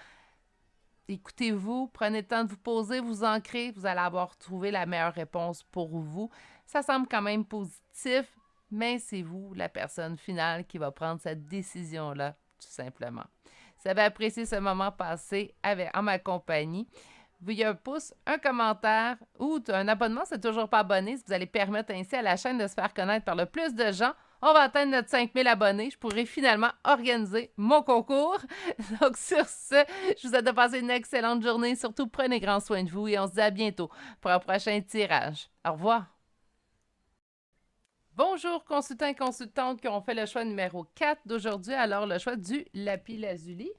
Écoutez-vous, prenez le temps de vous poser, vous ancrer. Vous allez avoir trouvé la meilleure réponse pour vous. Ça semble quand même positif, mais c'est vous, la personne finale, qui va prendre cette décision-là, tout simplement. Si vous avez apprécié ce moment passé en ma compagnie, veuillez un pouce, un commentaire ou un abonnement, c'est toujours pas abonné. Vous allez permettre ainsi à la chaîne de se faire connaître par le plus de gens. On va atteindre notre 5000 abonnés. Je pourrai finalement organiser mon concours. Donc, sur ce, je vous souhaite de passer une excellente journée. Surtout, prenez grand soin de vous et on se dit à bientôt pour un prochain tirage. Au revoir. Bonjour, consultants et consultantes qui ont fait le choix numéro 4 d'aujourd'hui. Alors, le choix du lapis-lazuli.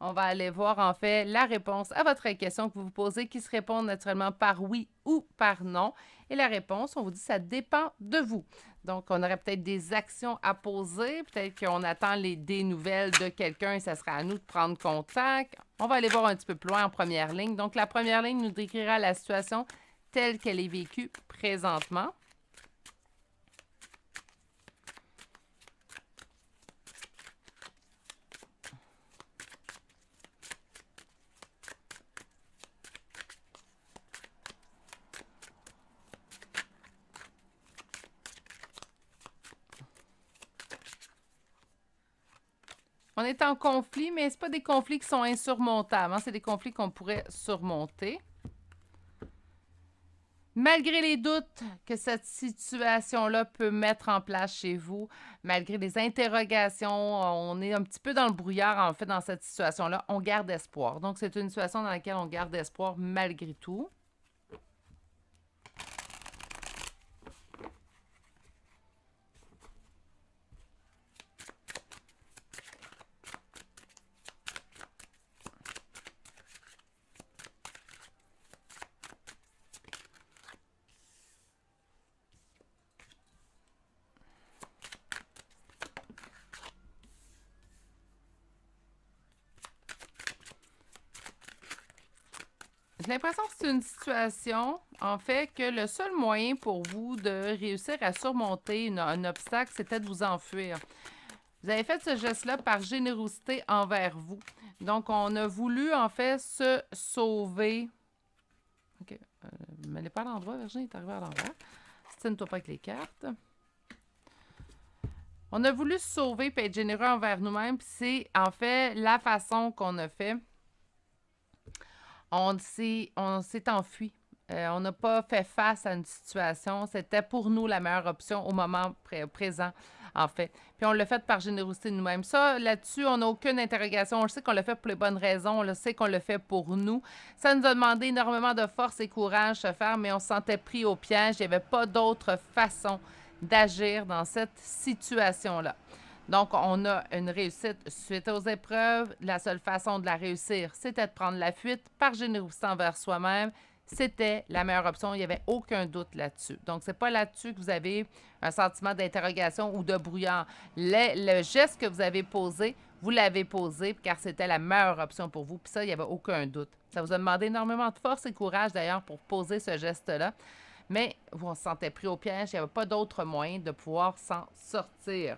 On va aller voir en fait la réponse à votre question que vous vous posez qui se répond naturellement par oui ou par non. Et la réponse, on vous dit ça dépend de vous. Donc, on aurait peut-être des actions à poser. Peut-être qu'on attend des nouvelles de quelqu'un et ça sera à nous de prendre contact. On va aller voir un petit peu plus loin en première ligne. Donc, la première ligne nous décrira la situation telle qu'elle est vécue présentement. On est en conflit, mais ce pas des conflits qui sont insurmontables. C'est des conflits qu'on pourrait surmonter. Malgré les doutes que cette situation-là peut mettre en place chez vous, malgré les interrogations, on est un petit peu dans le brouillard, en fait, dans cette situation-là, on garde espoir. Donc, c'est une situation dans laquelle on garde espoir malgré tout. J'ai l'impression que c'est une situation, en fait, que le seul moyen pour vous de réussir à surmonter un obstacle, c'était de vous enfuir. Vous avez fait ce geste-là par générosité envers vous. Donc, on a voulu, en fait, se sauver. OK. Mais elle n'est pas à l'endroit, Virginie, est arrivée à l'envers. Stine-toi pas avec les cartes. On a voulu se sauver et être généreux envers nous-mêmes. Puis c'est, en fait, la façon qu'on a fait. On s'est enfui. On n'a pas fait face à une situation. C'était pour nous la meilleure option au moment présent, en fait. Puis on l'a fait par générosité de nous-mêmes. Ça, là-dessus, on n'a aucune interrogation. On sait qu'on l'a fait pour les bonnes raisons. On le sait qu'on le fait pour nous. Ça nous a demandé énormément de force et courage de faire, mais on se sentait pris au piège. Il n'y avait pas d'autre façon d'agir dans cette situation-là. Donc, on a une réussite suite aux épreuves. La seule façon de la réussir, c'était de prendre la fuite par générosité envers soi-même. C'était la meilleure option. Il n'y avait aucun doute là-dessus. Donc, c'est pas là-dessus que vous avez un sentiment d'interrogation ou de brouillard. Le geste que vous avez posé, vous l'avez posé car c'était la meilleure option pour vous. Puis ça, il n'y avait aucun doute. Ça vous a demandé énormément de force et courage, d'ailleurs, pour poser ce geste-là. Mais on se sentait pris au piège. Il n'y avait pas d'autre moyen de pouvoir s'en sortir.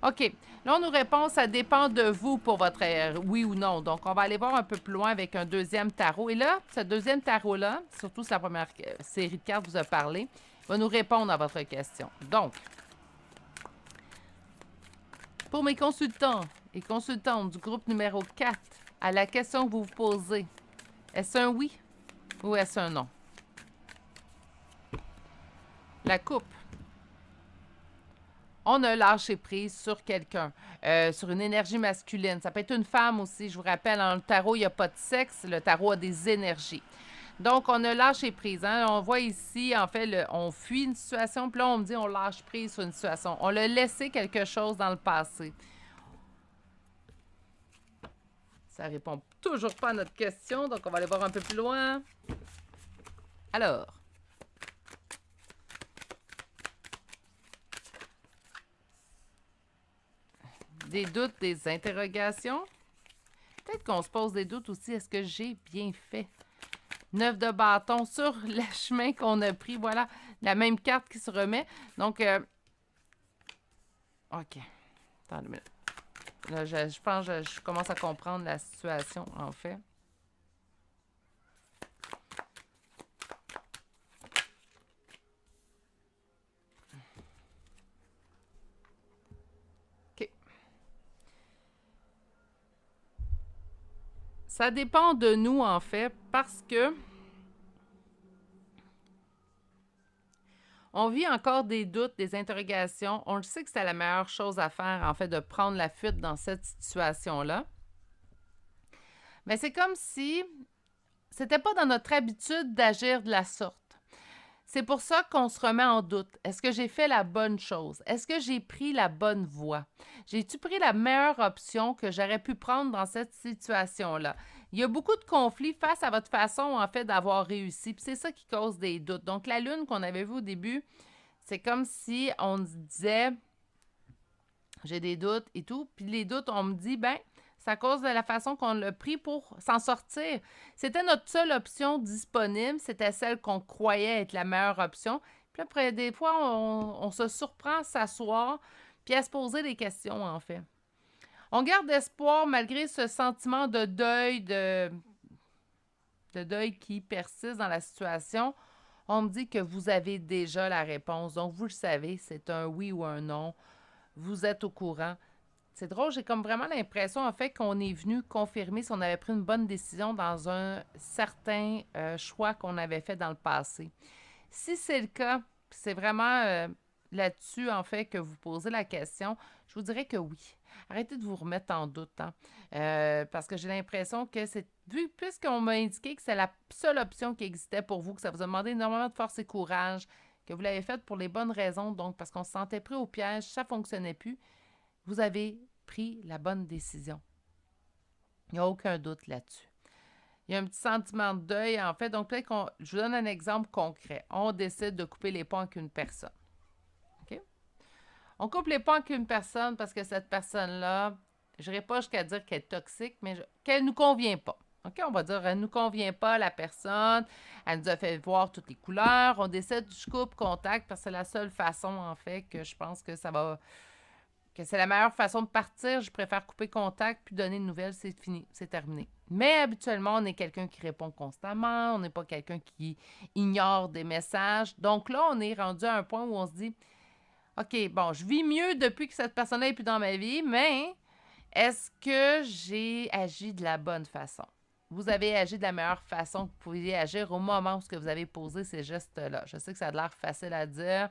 OK. Là, on nous répond, ça dépend de vous pour votre oui ou non. Donc, on va aller voir un peu plus loin avec un deuxième tarot. Et là, ce deuxième tarot-là, surtout si la première série de cartes vous a parlé, va nous répondre à votre question. Donc, pour mes consultants et consultantes du groupe numéro 4, à la question que vous vous posez, est-ce un oui ou est-ce un non? La coupe. On a lâché prise sur quelqu'un, sur une énergie masculine. Ça peut être une femme aussi. Je vous rappelle, dans le tarot, il n'y a pas de sexe. Le tarot a des énergies. Donc, on a lâché prise. Hein? On voit ici, en fait, on fuit une situation, puis là, on me dit on lâche prise sur une situation. On a laissé quelque chose dans le passé. Ça répond toujours pas à notre question, donc on va aller voir un peu plus loin. Alors, des doutes, des interrogations. Peut-être qu'on se pose des doutes aussi. Est-ce que j'ai bien fait? 9 de bâton sur le chemin qu'on a pris. Voilà, la même carte qui se remet. Donc, OK. Attends une minute. Là, je pense que je commence à comprendre la situation, en fait. OK. Ça dépend de nous, en fait, parce que on vit encore des doutes, des interrogations. On le sait que c'est la meilleure chose à faire, en fait, de prendre la fuite dans cette situation-là. Mais c'est comme si c'était pas dans notre habitude d'agir de la sorte. C'est pour ça qu'on se remet en doute. Est-ce que j'ai fait la bonne chose? Est-ce que j'ai pris la bonne voie? J'ai-tu pris la meilleure option que j'aurais pu prendre dans cette situation-là? Il y a beaucoup de conflits face à votre façon, en fait, d'avoir réussi. Puis c'est ça qui cause des doutes. Donc, la lune qu'on avait vue au début, c'est comme si on disait, j'ai des doutes et tout. Puis les doutes, on me dit, ben, c'est à cause de la façon qu'on l'a pris pour s'en sortir. C'était notre seule option disponible. C'était celle qu'on croyait être la meilleure option. Puis après, des fois, on se surprend à s'asseoir puis à se poser des questions, en fait. On garde espoir malgré ce sentiment de deuil qui persiste dans la situation. On me dit que vous avez déjà la réponse. Donc, vous le savez, c'est un oui ou un non. Vous êtes au courant. C'est drôle, j'ai comme vraiment l'impression, en fait, qu'on est venu confirmer si on avait pris une bonne décision dans un certain choix qu'on avait fait dans le passé. Si c'est le cas, c'est vraiment là-dessus, en fait, que vous posez la question, je vous dirais que oui. Arrêtez de vous remettre en doute, hein? Parce que j'ai l'impression que puisqu'on m'a indiqué que c'est la seule option qui existait pour vous, que ça vous a demandé énormément de force et courage, que vous l'avez faite pour les bonnes raisons, donc parce qu'on se sentait pris au piège, ça ne fonctionnait plus, vous avez pris la bonne décision. Il n'y a aucun doute là-dessus. Il y a un petit sentiment de deuil, en fait. Donc, peut-être je vous donne un exemple concret. On décide de couper les ponts avec une personne. OK? On coupe les ponts avec une personne parce que cette personne-là, je n'irai pas jusqu'à dire qu'elle est toxique, mais qu'elle ne nous convient pas. OK? On va dire, elle ne nous convient pas, la personne. Elle nous a fait voir toutes les couleurs. On décide, je coupe contact parce que c'est la seule façon, en fait, que je pense que ça va... que c'est la meilleure façon de partir. Je préfère couper contact puis donner une nouvelle, c'est fini, c'est terminé. Mais habituellement, on est quelqu'un qui répond constamment, on n'est pas quelqu'un qui ignore des messages. Donc là, on est rendu à un point où on se dit, OK, bon, je vis mieux depuis que cette personne-là n'est plus dans ma vie, mais est-ce que j'ai agi de la bonne façon? vous avez agi de la meilleure façon que vous pouviez agir au moment où vous avez posé ces gestes-là. Je sais que ça a l'air facile à dire,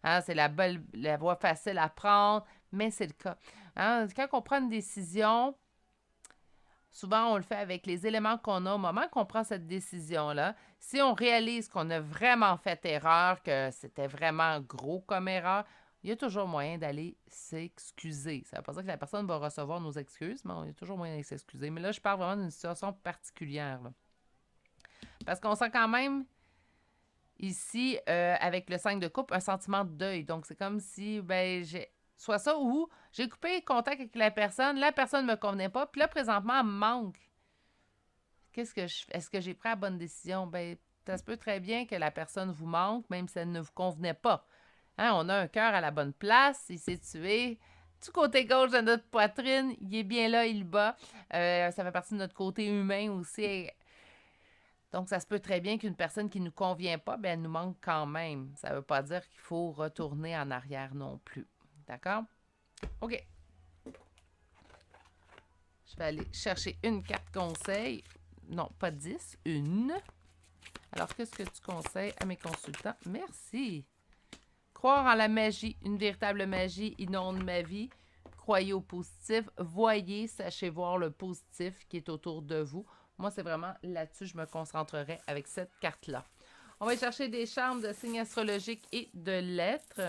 hein, c'est la voie facile à prendre, mais c'est le cas. Hein, quand on prend une décision, souvent on le fait avec les éléments qu'on a au moment qu'on prend cette décision-là. Si on réalise qu'on a vraiment fait erreur, que c'était vraiment gros comme erreur, il y a toujours moyen d'aller s'excuser. Ça ne veut pas dire que la personne va recevoir nos excuses, mais il y a toujours moyen d'aller s'excuser. Mais là, je parle vraiment d'une situation particulière, là. Parce qu'on sent quand même ici, avec le 5 de coupe, un sentiment de deuil. Donc, c'est comme si, ben, soit ça ou j'ai coupé contact avec la personne ne me convenait pas, puis là, présentement, elle me manque. Est-ce que j'ai pris la bonne décision? Ben, ça se peut très bien que la personne vous manque, même si elle ne vous convenait pas. Hein, on a un cœur à la bonne place, il s'est tué du côté gauche de notre poitrine, il est bien là, il bat. Ça fait partie de notre côté humain aussi. Donc, ça se peut très bien qu'une personne qui ne nous convient pas, ben, elle nous manque quand même. Ça ne veut pas dire qu'il faut retourner en arrière non plus. D'accord? OK. Je vais aller chercher une carte conseil. Non, pas 10, une. Alors, qu'est-ce que tu conseilles à mes consultants? Merci. Croire en la magie, une véritable magie inonde ma vie. Croyez au positif. Voyez, sachez voir le positif qui est autour de vous. Moi, c'est vraiment là-dessus que je me concentrerai avec cette carte-là. On va chercher des charmes de signes astrologiques et de lettres.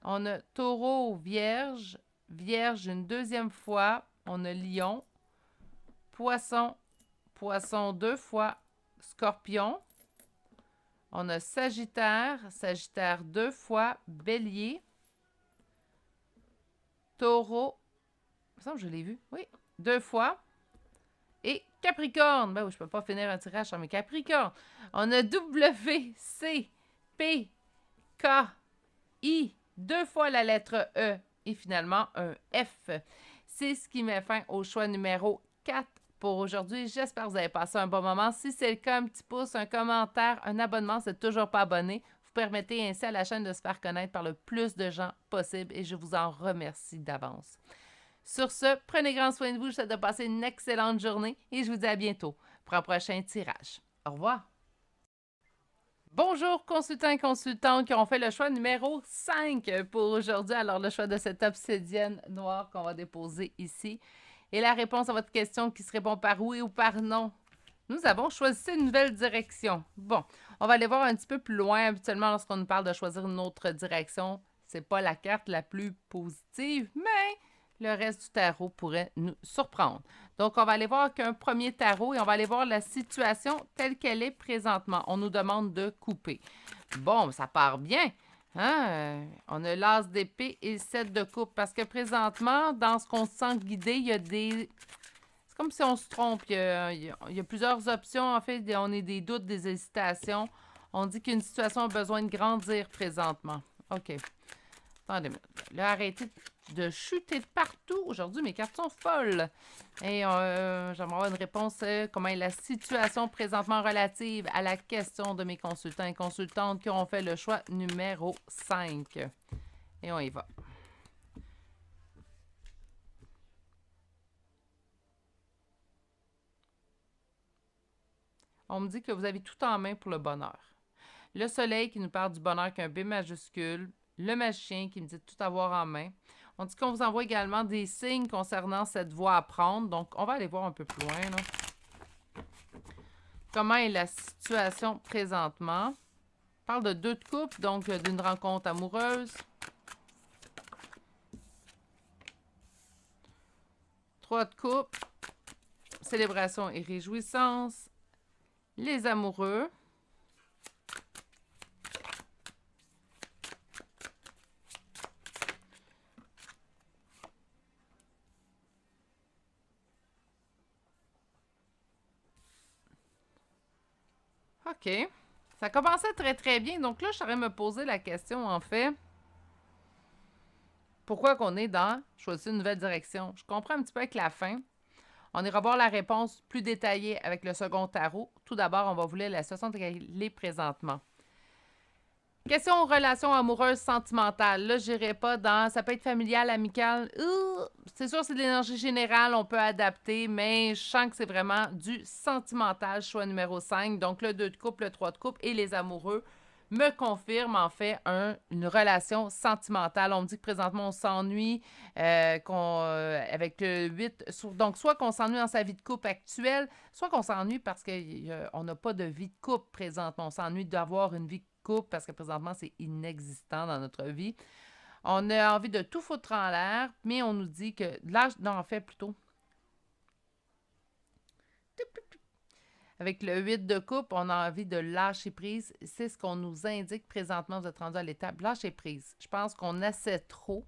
On a taureau, vierge, vierge une deuxième fois. On a lion, poisson, poisson deux fois, scorpion. On a sagittaire, sagittaire deux fois, bélier, taureau, il me semble que je l'ai vu, oui, deux fois, et capricorne. Ben oui, je peux pas finir un tirage sur mes capricornes. On a W, C, P, K, I, deux fois la lettre E, et finalement un F. C'est ce qui met fin au choix numéro 4 pour aujourd'hui. J'espère que vous avez passé un bon moment. Si c'est le cas, un petit pouce, un commentaire, un abonnement, c'est toujours pas abonné. Vous permettez ainsi à la chaîne de se faire connaître par le plus de gens possible et je vous en remercie d'avance. Sur ce, prenez grand soin de vous. Je vous souhaite de passer une excellente journée et je vous dis à bientôt pour un prochain tirage. Au revoir. Bonjour consultants et consultantes qui ont fait le choix numéro 5 pour aujourd'hui. Alors le choix de cette obsidienne noire qu'on va déposer ici. Et la réponse à votre question qui se répond par oui ou par non. Nous avons choisi une nouvelle direction. Bon, on va aller voir un petit peu plus loin. Habituellement, lorsqu'on nous parle de choisir une autre direction, c'est pas la carte la plus positive, mais le reste du tarot pourrait nous surprendre. Donc, on va aller voir qu'un premier tarot et on va aller voir la situation telle qu'elle est présentement. On nous demande de couper. Bon, ça part bien. Hein? On a l'as d'épée et le 7 de coupe parce que présentement, dans ce qu'on se sent guidé, il y a des... C'est comme si on se trompe. Il y a plusieurs options. En fait, on a des doutes, des hésitations. On dit qu'une situation a besoin de grandir présentement. OK. Attendez, là, arrêtez de chuter de partout. Aujourd'hui, mes cartes sont folles. Et j'aimerais avoir une réponse. Comment est la situation présentement relative à la question de mes consultants et consultantes qui ont fait le choix numéro 5. Et on y va. On me dit que vous avez tout en main pour le bonheur. Le soleil qui nous parle du bonheur qu'un B majuscule. Le magicien qui me dit de tout avoir en main. On dit qu'on vous envoie également des signes concernant cette voie à prendre. Donc, on va aller voir un peu plus loin, là. Comment est la situation présentement? On parle de 2 de couple, donc d'une rencontre amoureuse. 3 de couple. Célébration et réjouissance. Les amoureux. OK. Ça commençait très, très bien. Donc là, je saurais me poser la question, en fait, pourquoi qu'on est dans choisir une nouvelle direction? Je comprends un petit peu avec la fin. On ira voir la réponse plus détaillée avec le second tarot. Tout d'abord, on va vous lire la situation qu'elle est présentement. Question relation amoureuse sentimentale. Là, j'irai pas dans. Ça peut être familial, amical. C'est sûr, c'est de l'énergie générale, on peut adapter, mais je sens que c'est vraiment du sentimental, choix numéro 5. Donc, le 2 de couple, le 3 de couple et les amoureux me confirment en fait une relation sentimentale. On me dit que présentement, on s'ennuie avec le 8. Donc, soit qu'on s'ennuie dans sa vie de couple actuelle, soit qu'on s'ennuie parce qu'on n'a pas de vie de couple présentement. On s'ennuie d'avoir une vie de couple parce que présentement, c'est inexistant dans notre vie. On a envie de tout foutre en l'air, mais on nous dit que l'âge. Non, en fait, plutôt. Avec le 8 de coupe, on a envie de lâcher prise. C'est ce qu'on nous indique présentement. Vous êtes rendu à l'étape lâcher prise. Je pense qu'on essaie trop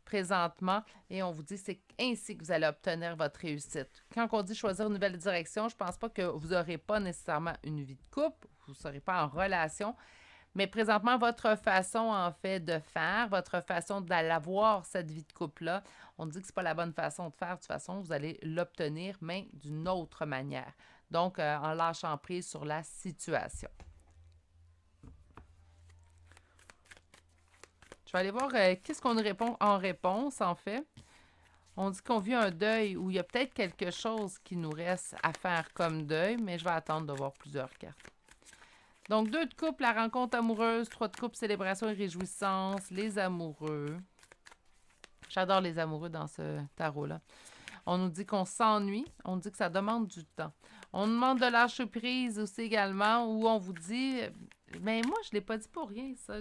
présentement et on vous dit que c'est ainsi que vous allez obtenir votre réussite. Quand on dit choisir une nouvelle direction, je ne pense pas que vous n'aurez pas nécessairement une vie de couple, vous ne serez pas en relation, mais présentement, votre façon, en fait, de faire, votre façon d'avoir cette vie de couple-là, on dit que ce n'est pas la bonne façon de faire. De toute façon, vous allez l'obtenir, mais d'une autre manière. Donc, en lâchant prise sur la situation. Je vais aller voir qu'est-ce qu'on répond en réponse, en fait. On dit qu'on vit un deuil où il y a peut-être quelque chose qui nous reste à faire comme deuil, mais je vais attendre de voir plusieurs cartes. Donc, 2 de couple, la rencontre amoureuse. 3 de couple, célébration et réjouissance. Les amoureux. J'adore les amoureux dans ce tarot-là. On nous dit qu'on s'ennuie. On nous dit que ça demande du temps. On nous demande de lâcher prise aussi également, où on vous dit... Mais moi, je ne l'ai pas dit pour rien, ça.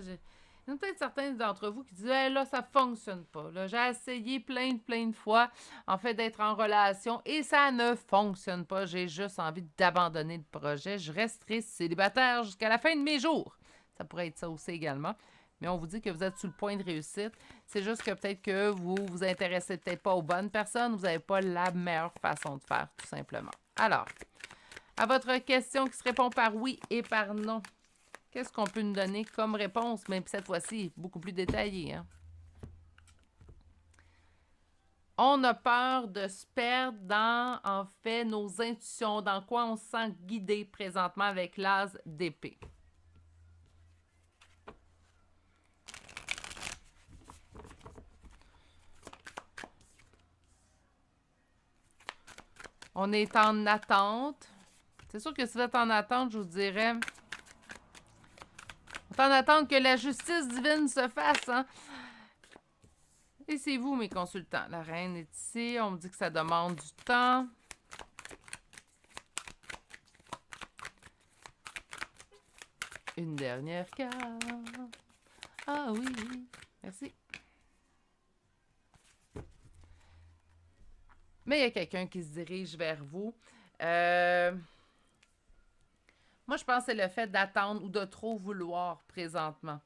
Il y en a peut-être certains d'entre vous qui disent hey, là, ça fonctionne pas. Là, j'ai essayé plein de fois, en fait, d'être en relation et ça ne fonctionne pas. J'ai juste envie d'abandonner le projet. Je resterai célibataire jusqu'à la fin de mes jours. Ça pourrait être ça aussi également. Mais on vous dit que vous êtes sur le point de réussite. C'est juste que peut-être que vous vous intéressez peut-être pas aux bonnes personnes. Vous n'avez pas la meilleure façon de faire, tout simplement. Alors, à votre question qui se répond par oui et par non. Qu'est-ce qu'on peut nous donner comme réponse, même cette fois-ci, beaucoup plus détaillée. Hein? On a peur de se perdre dans, en fait, nos intuitions, dans quoi on se sent guidé présentement avec l'as d'épée. On est en attente. C'est sûr que si vous êtes en attente, je vous dirais... On est en attente que la justice divine se fasse, hein? Et c'est vous, mes consultants. La reine est ici. On me dit que ça demande du temps. Une dernière carte. Ah oui. Merci. Mais il y a quelqu'un qui se dirige vers vous. Moi, je pense que c'est le fait d'attendre ou de trop vouloir présentement.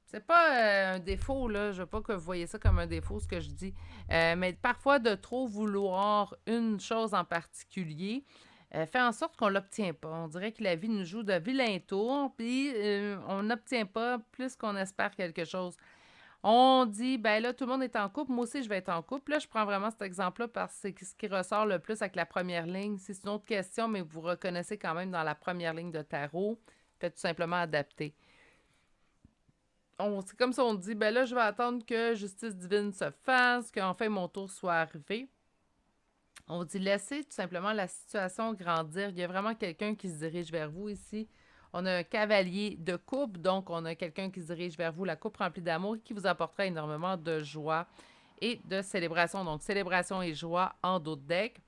C'est pas un défaut, là. Je veux pas que vous voyez ça comme un défaut, ce que je dis. Mais parfois, de trop vouloir une chose en particulier fait en sorte qu'on l'obtient pas. On dirait que la vie nous joue de vilains tours, puis on n'obtient pas plus qu'on espère quelque chose. On dit, ben là, tout le monde est en couple. Moi aussi, je vais être en couple. Là, je prends vraiment cet exemple-là parce que c'est ce qui ressort le plus avec la première ligne. C'est une autre question, mais vous reconnaissez quand même dans la première ligne de tarot. Faites tout simplement adapter. C'est comme ça, on dit, ben là, je vais attendre que justice divine se fasse, qu'enfin mon tour soit arrivé. On dit, laissez tout simplement la situation grandir. Il y a vraiment quelqu'un qui se dirige vers vous ici. On a un cavalier de coupe, donc on a quelqu'un qui se dirige vers vous, la coupe remplie d'amour, qui vous apportera énormément de joie et de célébration. Donc, célébration et joie en dos de deck.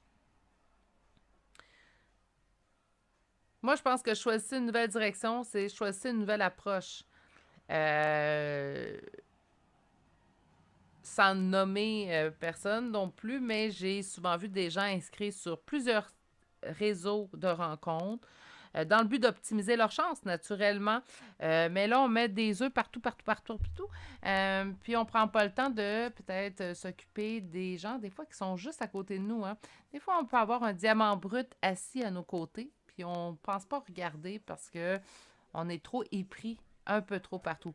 Moi, je pense que choisir une nouvelle direction, c'est choisir une nouvelle approche. Sans nommer personne non plus, mais j'ai souvent vu des gens inscrits sur plusieurs réseaux de rencontres dans le but d'optimiser leurs chances, naturellement. Mais là, on met des œufs partout. Puis on prend pas le temps de peut-être s'occuper des gens, des fois, qui sont juste à côté de nous. Hein. Des fois, on peut avoir un diamant brut assis à nos côtés, puis on ne pense pas regarder parce que on est trop épris un peu trop partout.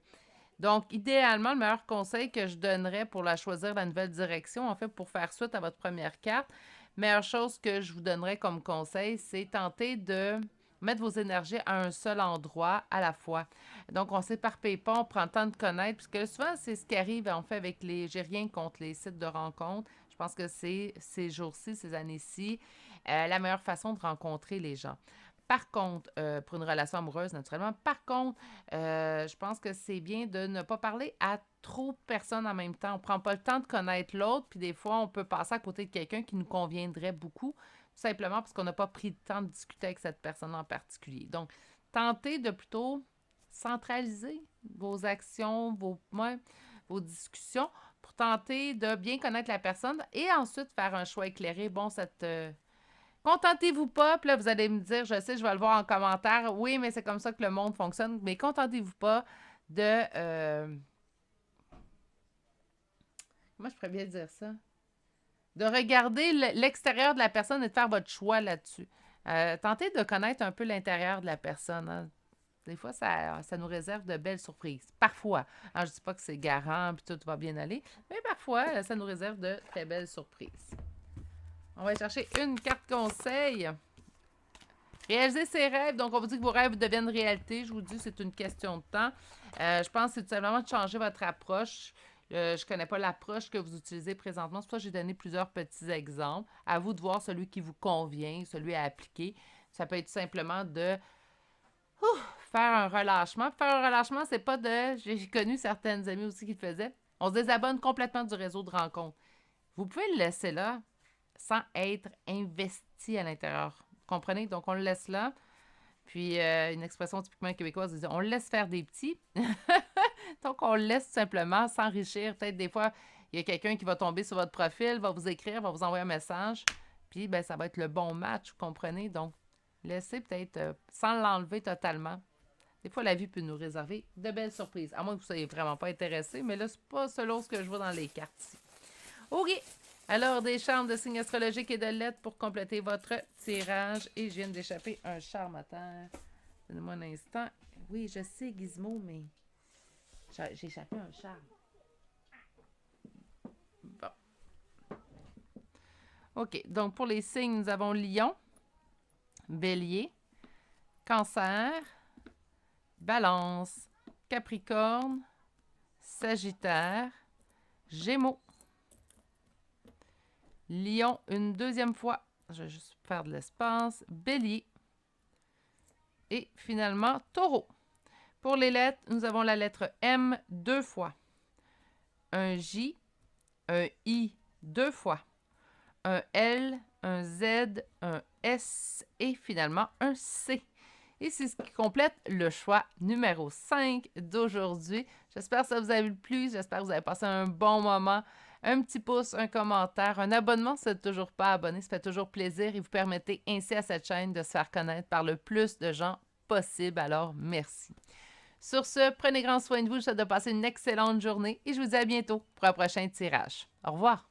Donc, idéalement, le meilleur conseil que je donnerais pour choisir la nouvelle direction, en fait, pour faire suite à votre première carte, meilleure chose que je vous donnerais comme conseil, c'est tenter de mettre vos énergies à un seul endroit à la fois. Donc, on s'éparpille pas, on prend le temps de connaître, puisque souvent, c'est ce qui arrive, en fait, avec les... J'ai rien contre les sites de rencontres. Je pense que c'est ces jours-ci, ces années-ci, la meilleure façon de rencontrer les gens. Par contre, pour une relation amoureuse, naturellement, par contre, je pense que c'est bien de ne pas parler à trop de personnes en même temps. On ne prend pas le temps de connaître l'autre, puis des fois, on peut passer à côté de quelqu'un qui nous conviendrait beaucoup, tout simplement parce qu'on n'a pas pris le temps de discuter avec cette personne en particulier. Donc, tentez de plutôt centraliser vos actions, vos discussions pour tenter de bien connaître la personne et ensuite faire un choix éclairé. Bon, contentez-vous pas, puis là, vous allez me dire, je sais, je vais le voir en commentaire, oui, mais c'est comme ça que le monde fonctionne, mais contentez-vous pas de... Comment je pourrais bien dire ça? De regarder l'extérieur de la personne et de faire votre choix là-dessus. Tentez de connaître un peu l'intérieur de la personne. Hein. Des fois, ça nous réserve de belles surprises. Parfois. Alors, je ne dis pas que c'est garant puis tout va bien aller, mais parfois, ça nous réserve de très belles surprises. On va chercher une carte conseil. Réaliser ses rêves. Donc, on vous dit que vos rêves deviennent réalité. Je vous dis, c'est une question de temps. Je pense que c'est tout simplement de changer votre approche. Je ne connais pas l'approche que vous utilisez présentement. C'est pour ça que j'ai donné plusieurs petits exemples. À vous de voir celui qui vous convient, celui à appliquer. Ça peut être tout simplement de faire un relâchement. Faire un relâchement, c'est pas de... J'ai connu certaines amies aussi qui le faisaient. On se désabonne complètement du réseau de rencontres. Vous pouvez le laisser là sans être investi à l'intérieur. Vous comprenez? Donc, on le laisse là. Puis, une expression typiquement québécoise, dit, on le laisse faire des petits. Donc, on le laisse tout simplement s'enrichir. Peut-être des fois, il y a quelqu'un qui va tomber sur votre profil, va vous écrire, va vous envoyer un message. Puis, ben, ça va être le bon match, vous comprenez? Donc, laissez peut-être sans l'enlever totalement. Des fois, la vie peut nous réserver de belles surprises. À moins que vous ne soyez vraiment pas intéressé, mais là, c'est pas selon ce que je vois dans les cartes ici. OK. Alors, des charmes de signes astrologiques et de lettres pour compléter votre tirage. Et je viens d'échapper un charme à terre. Donnez-moi un instant. Oui, je sais, Gizmo, mais j'ai échappé un charme. Bon. OK. Donc, pour les signes, nous avons Lion, Bélier, Cancer, Balance, Capricorne, Sagittaire, Gémeaux. Lion, une deuxième fois. Je vais juste faire de l'espace. Bélier. Et finalement, Taureau. Pour les lettres, nous avons la lettre M 2 fois. Un J, un I 2 fois. Un L, un Z, un S et finalement un C. Et c'est ce qui complète le choix numéro 5 d'aujourd'hui. J'espère que ça vous a plu. J'espère que vous avez passé un bon moment. Un petit pouce, un commentaire, un abonnement si vous n'êtes toujours pas abonné. Ça fait toujours plaisir et vous permettez ainsi à cette chaîne de se faire connaître par le plus de gens possible. Alors, merci. Sur ce, prenez grand soin de vous. Je vous souhaite de passer une excellente journée et je vous dis à bientôt pour un prochain tirage. Au revoir.